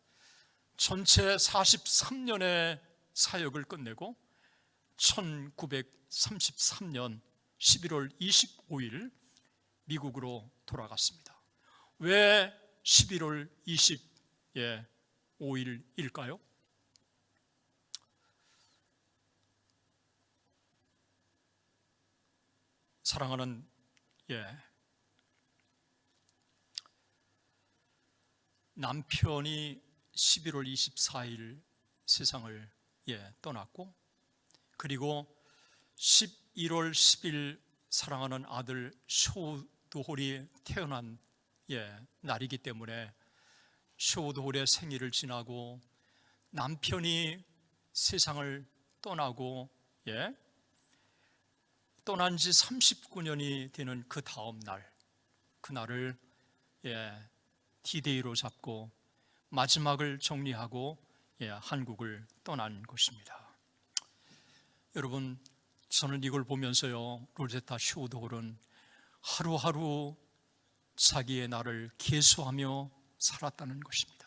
전체 43년의 사역을 끝내고 1933년 11월 25일 미국으로 돌아갔습니다. 왜 11월 25일일까요? 사랑하는 남편이 11월 24일 세상을 떠났고, 그리고 11월 10일 사랑하는 아들 쇼우드홀이 태어난 날이기 때문에 쇼우드홀의 생일을 지나고 남편이 세상을 떠나고 떠난 지 39년이 되는 그 다음 날, 그날을 디데이로 잡고 마지막을 정리하고 한국을 떠난 것입니다. 여러분, 저는 이걸 보면서요, 로제타 쇼도홀은 하루하루 자기의 날을 계수하며 살았다는 것입니다.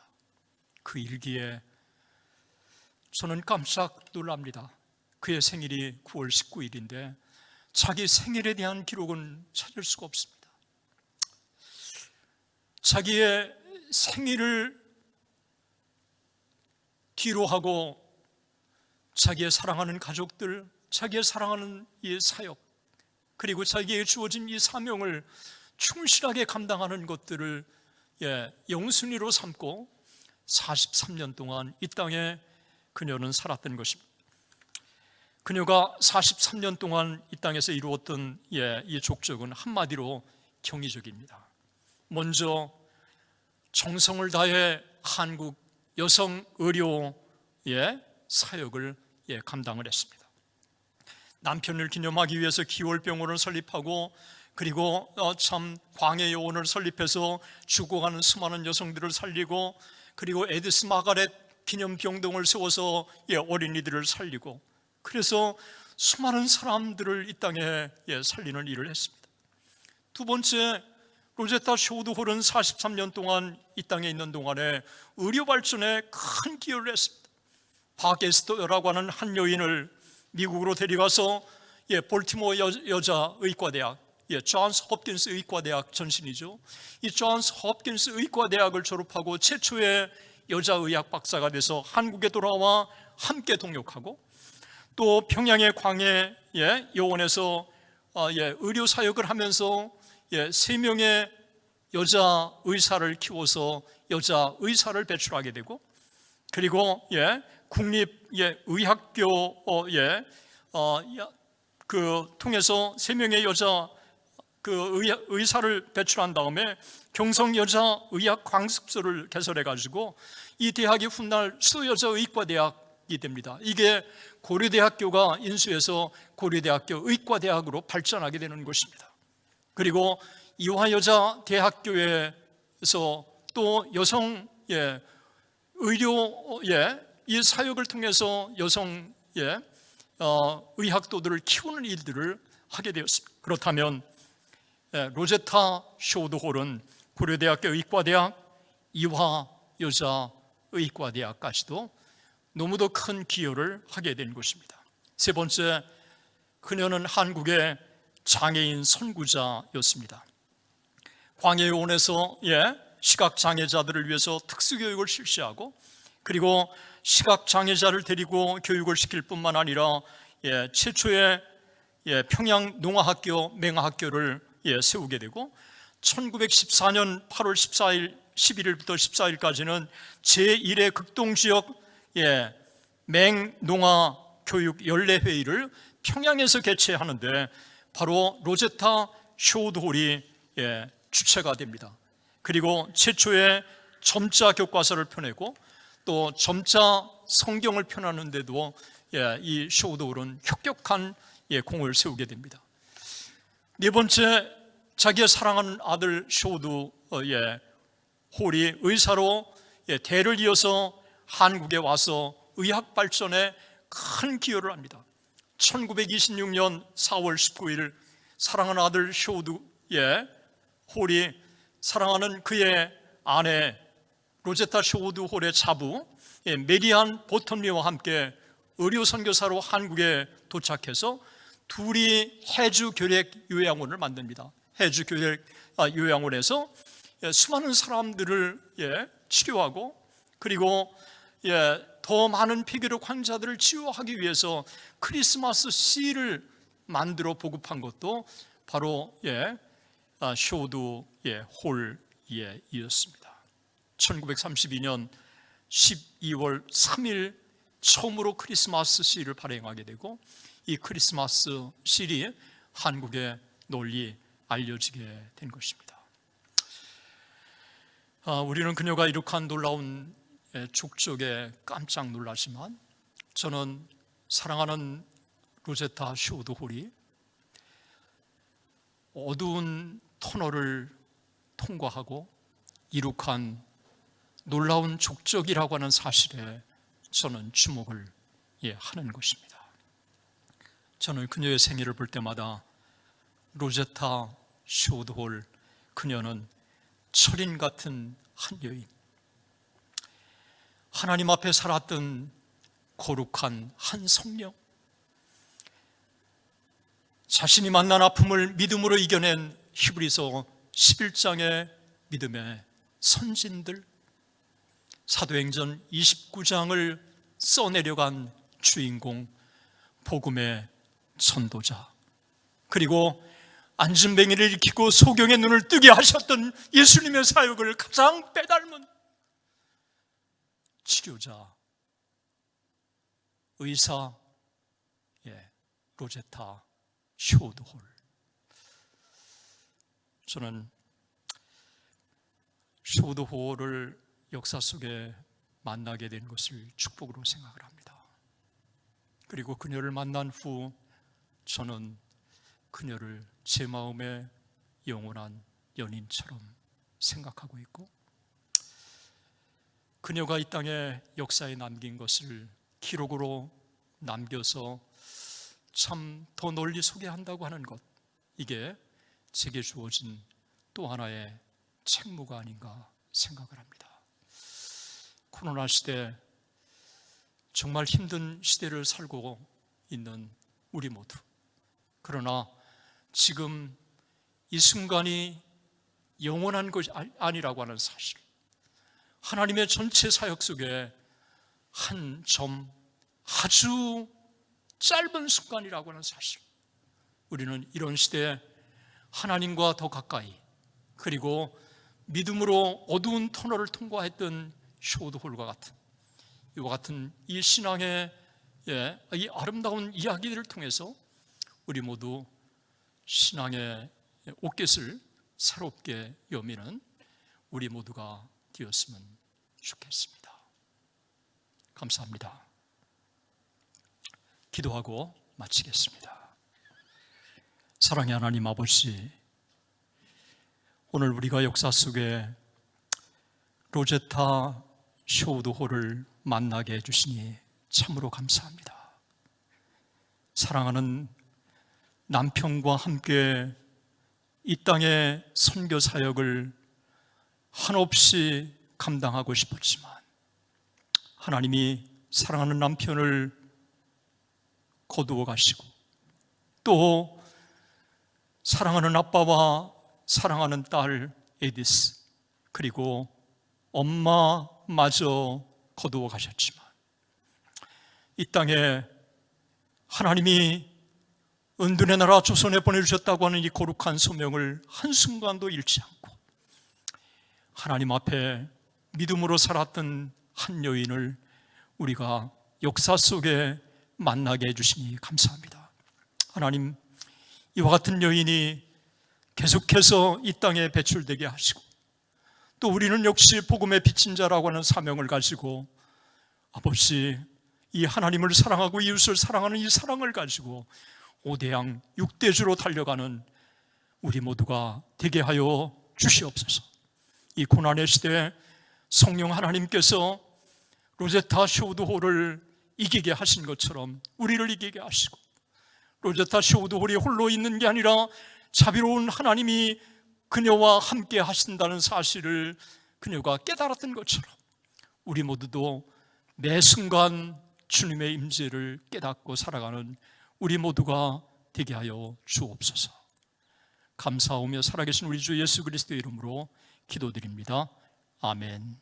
그 일기에 저는 깜짝 놀랍니다. 그의 생일이 9월 19일인데 자기 생일에 대한 기록은 찾을 수가 없습니다. 자기의 생일을 뒤로 하고 자기의 사랑하는 가족들, 자기의 사랑하는 이 사역, 그리고 자기에게 주어진 이 사명을 충실하게 감당하는 것들을 영순위로 삼고 43년 동안 이 땅에 그녀는 살았던 것입니다. 그녀가 43년 동안 이 땅에서 이루었던 이 족적은 한마디로 경이적입니다. 먼저 정성을 다해 한국 여성 의료 사역을 감당을 했습니다. 남편을 기념하기 위해서 기월병원을 설립하고, 그리고 참 광해 요원을 설립해서 죽어가는 수많은 여성들을 살리고, 그리고 에디스 마가렛 기념병동을 세워서 어린이들을 살리고, 그래서 수많은 사람들을 이 땅에 살리는 일을 했습니다. 두 번째, 로제타 쇼도홀은 43년 동안 이 땅에 있는 동안에 의료 발전에 큰 기여를 했습니다. 바게스터라고 하는 한 여인을 미국으로 데려가서 볼티모어 여자 의과대학, 존스 홉킨스 의과대학 전신이죠. 이 존스 홉킨스 의과대학을 졸업하고 최초의 여자의학 박사가 돼서 한국에 돌아와 함께 동역하고, 또 평양의 광해 요원에서 의료 사역을 하면서 3명의 여자 의사를 키워서 여자 의사를 배출하게 되고, 그리고 국립의학교에 통해서 3명의 여자 의사를 배출한 다음에 경성 여자 의학 강습소를 개설해 가지고 이 대학이 훗날 수여자 의과대학이 됩니다. 이게 고려대학교가 인수해서 고려대학교 의과대학으로 발전하게 되는 것입니다. 그리고 이화여자대학교에서 또 여성 의료 이 사역을 통해서 여성 의학도들을 키우는 일들을 하게 되었습니다. 그렇다면 로제타 쇼도홀은 고려대학교 의과대학, 이화여자의과대학까지도 너무도 큰 기여를 하게 된 것입니다. 세 번째, 그녀는 한국의 장애인 선구자였습니다. 광해요원에서 시각장애자들을 위해서 특수교육을 실시하고, 그리고 시각장애자를 데리고 교육을 시킬 뿐만 아니라 최초의 평양 농아학교, 맹아학교를 세우게 되고, 1914년 8월 11일부터 14일까지는 제1회 극동지역 맹농아 교육 연례회의를 평양에서 개최하는데 바로 로제타 쇼도홀이 주체가 됩니다. 그리고 최초의 점자 교과서를 펴내고, 또 점자 성경을 펴내는데도 이 쇼도홀은 혁혁한 공을 세우게 됩니다. 네 번째, 자기의 사랑하는 아들 쇼도홀이 의사로 대를 이어서 한국에 와서 의학 발전에 큰 기여를 합니다. 1926년 4월 19일 사랑하는 아들 쇼도홀이 사랑하는 그의 아내 로제타 쇼도홀의 자부 메리안 보턴리와 함께 의료 선교사로 한국에 도착해서 둘이 해주 교렉 요양원을 만듭니다. 해주 교렉 요양원에서 수많은 사람들을 치료하고, 그리고 더 많은 폐결핵 환자들을 치유하기 위해서 크리스마스 씨를 만들어 보급한 것도 바로 쇼도홀이었습니다. 1932년 12월 3일 처음으로 크리스마스 씨를 발행하게 되고, 이 크리스마스 씨이 한국에 널리 알려지게 된 것입니다. 우리는 그녀가 이룩한 놀라운 족적에 깜짝 놀랐지만 저는 사랑하는 로제타 쇼드 홀이 어두운 터널을 통과하고 이룩한 놀라운 족적이라고 하는 사실에 저는 주목을 하는 것입니다. 저는 그녀의 생애를 볼 때마다 로제타 쇼드 홀, 그녀는 철인 같은 한 여인, 하나님 앞에 살았던 거룩한 한 성령, 자신이 만난 아픔을 믿음으로 이겨낸 히브리서 11장의 믿음의 선진들, 사도행전 29장을 써내려간 주인공, 복음의 전도자, 그리고 안진뱅이를 일으키고 소경의 눈을 뜨게 하셨던 예수님의 사역을 가장 빼닮은 치료자, 의사, 로제타 쇼드 홀. 저는 쇼드 홀을 역사 속에 만나게 된 것을 축복으로 생각을 합니다. 그리고 그녀를 만난 후 저는 그녀를 제 마음의 영원한 연인처럼 생각하고 있고, 그녀가 이 땅의 역사에 남긴 것을 기록으로 남겨서 참 더 널리 소개한다고 하는 것, 이게 제게 주어진 또 하나의 책무가 아닌가 생각을 합니다. 코로나 시대, 정말 힘든 시대를 살고 있는 우리 모두, 그러나 지금 이 순간이 영원한 것이 아니라고 하는 사실, 하나님의 전체 사역 속에 한 점, 아주 짧은 순간이라고 하는 사실, 우리는 이런 시대에 하나님과 더 가까이, 그리고 믿음으로 어두운 터널을 통과했던 쇼드 홀과 같은, 이와 같은 이 신앙의 이 아름다운 이야기들을 통해서 우리 모두 신앙의 옷깃을 새롭게 여미는 우리 모두가 되었으면 좋겠습니다. 감사합니다. 기도하고 마치겠습니다. 사랑의 하나님 아버지, 오늘 우리가 역사 속에 로제타 쇼드 홀을 만나게 해주시니 참으로 감사합니다. 사랑하는 남편과 함께 이 땅의 선교 사역을 한없이 감당하고 싶었지만 하나님이 사랑하는 남편을 거두어 가시고, 또 사랑하는 아빠와 사랑하는 딸 에디스, 그리고 엄마마저 거두어 가셨지만 이 땅에 하나님이 은둔의 나라 조선에 보내주셨다고 하는 이 거룩한 소명을 한순간도 잃지 않고 하나님 앞에 믿음으로 살았던 한 여인을 우리가 역사 속에 만나게 해주시니 감사합니다. 하나님, 이와 같은 여인이 계속해서 이 땅에 배출되게 하시고, 또 우리는 역시 복음의 빚진 자라고 하는 사명을 가지고 아버지, 이 하나님을 사랑하고 이웃을 사랑하는 이 사랑을 가지고 5대양 6대주로 달려가는 우리 모두가 되게 하여 주시옵소서. 이 고난의 시대에 성령 하나님께서 로제타 쇼드 홀을 이기게 하신 것처럼 우리를 이기게 하시고, 로제타 쇼드 홀이 홀로 있는 게 아니라 자비로운 하나님이 그녀와 함께 하신다는 사실을 그녀가 깨달았던 것처럼 우리 모두도 매 순간 주님의 임재를 깨닫고 살아가는 우리 모두가 되게 하여 주옵소서. 감사하며 살아계신 우리 주 예수 그리스도의 이름으로 기도드립니다. 아멘.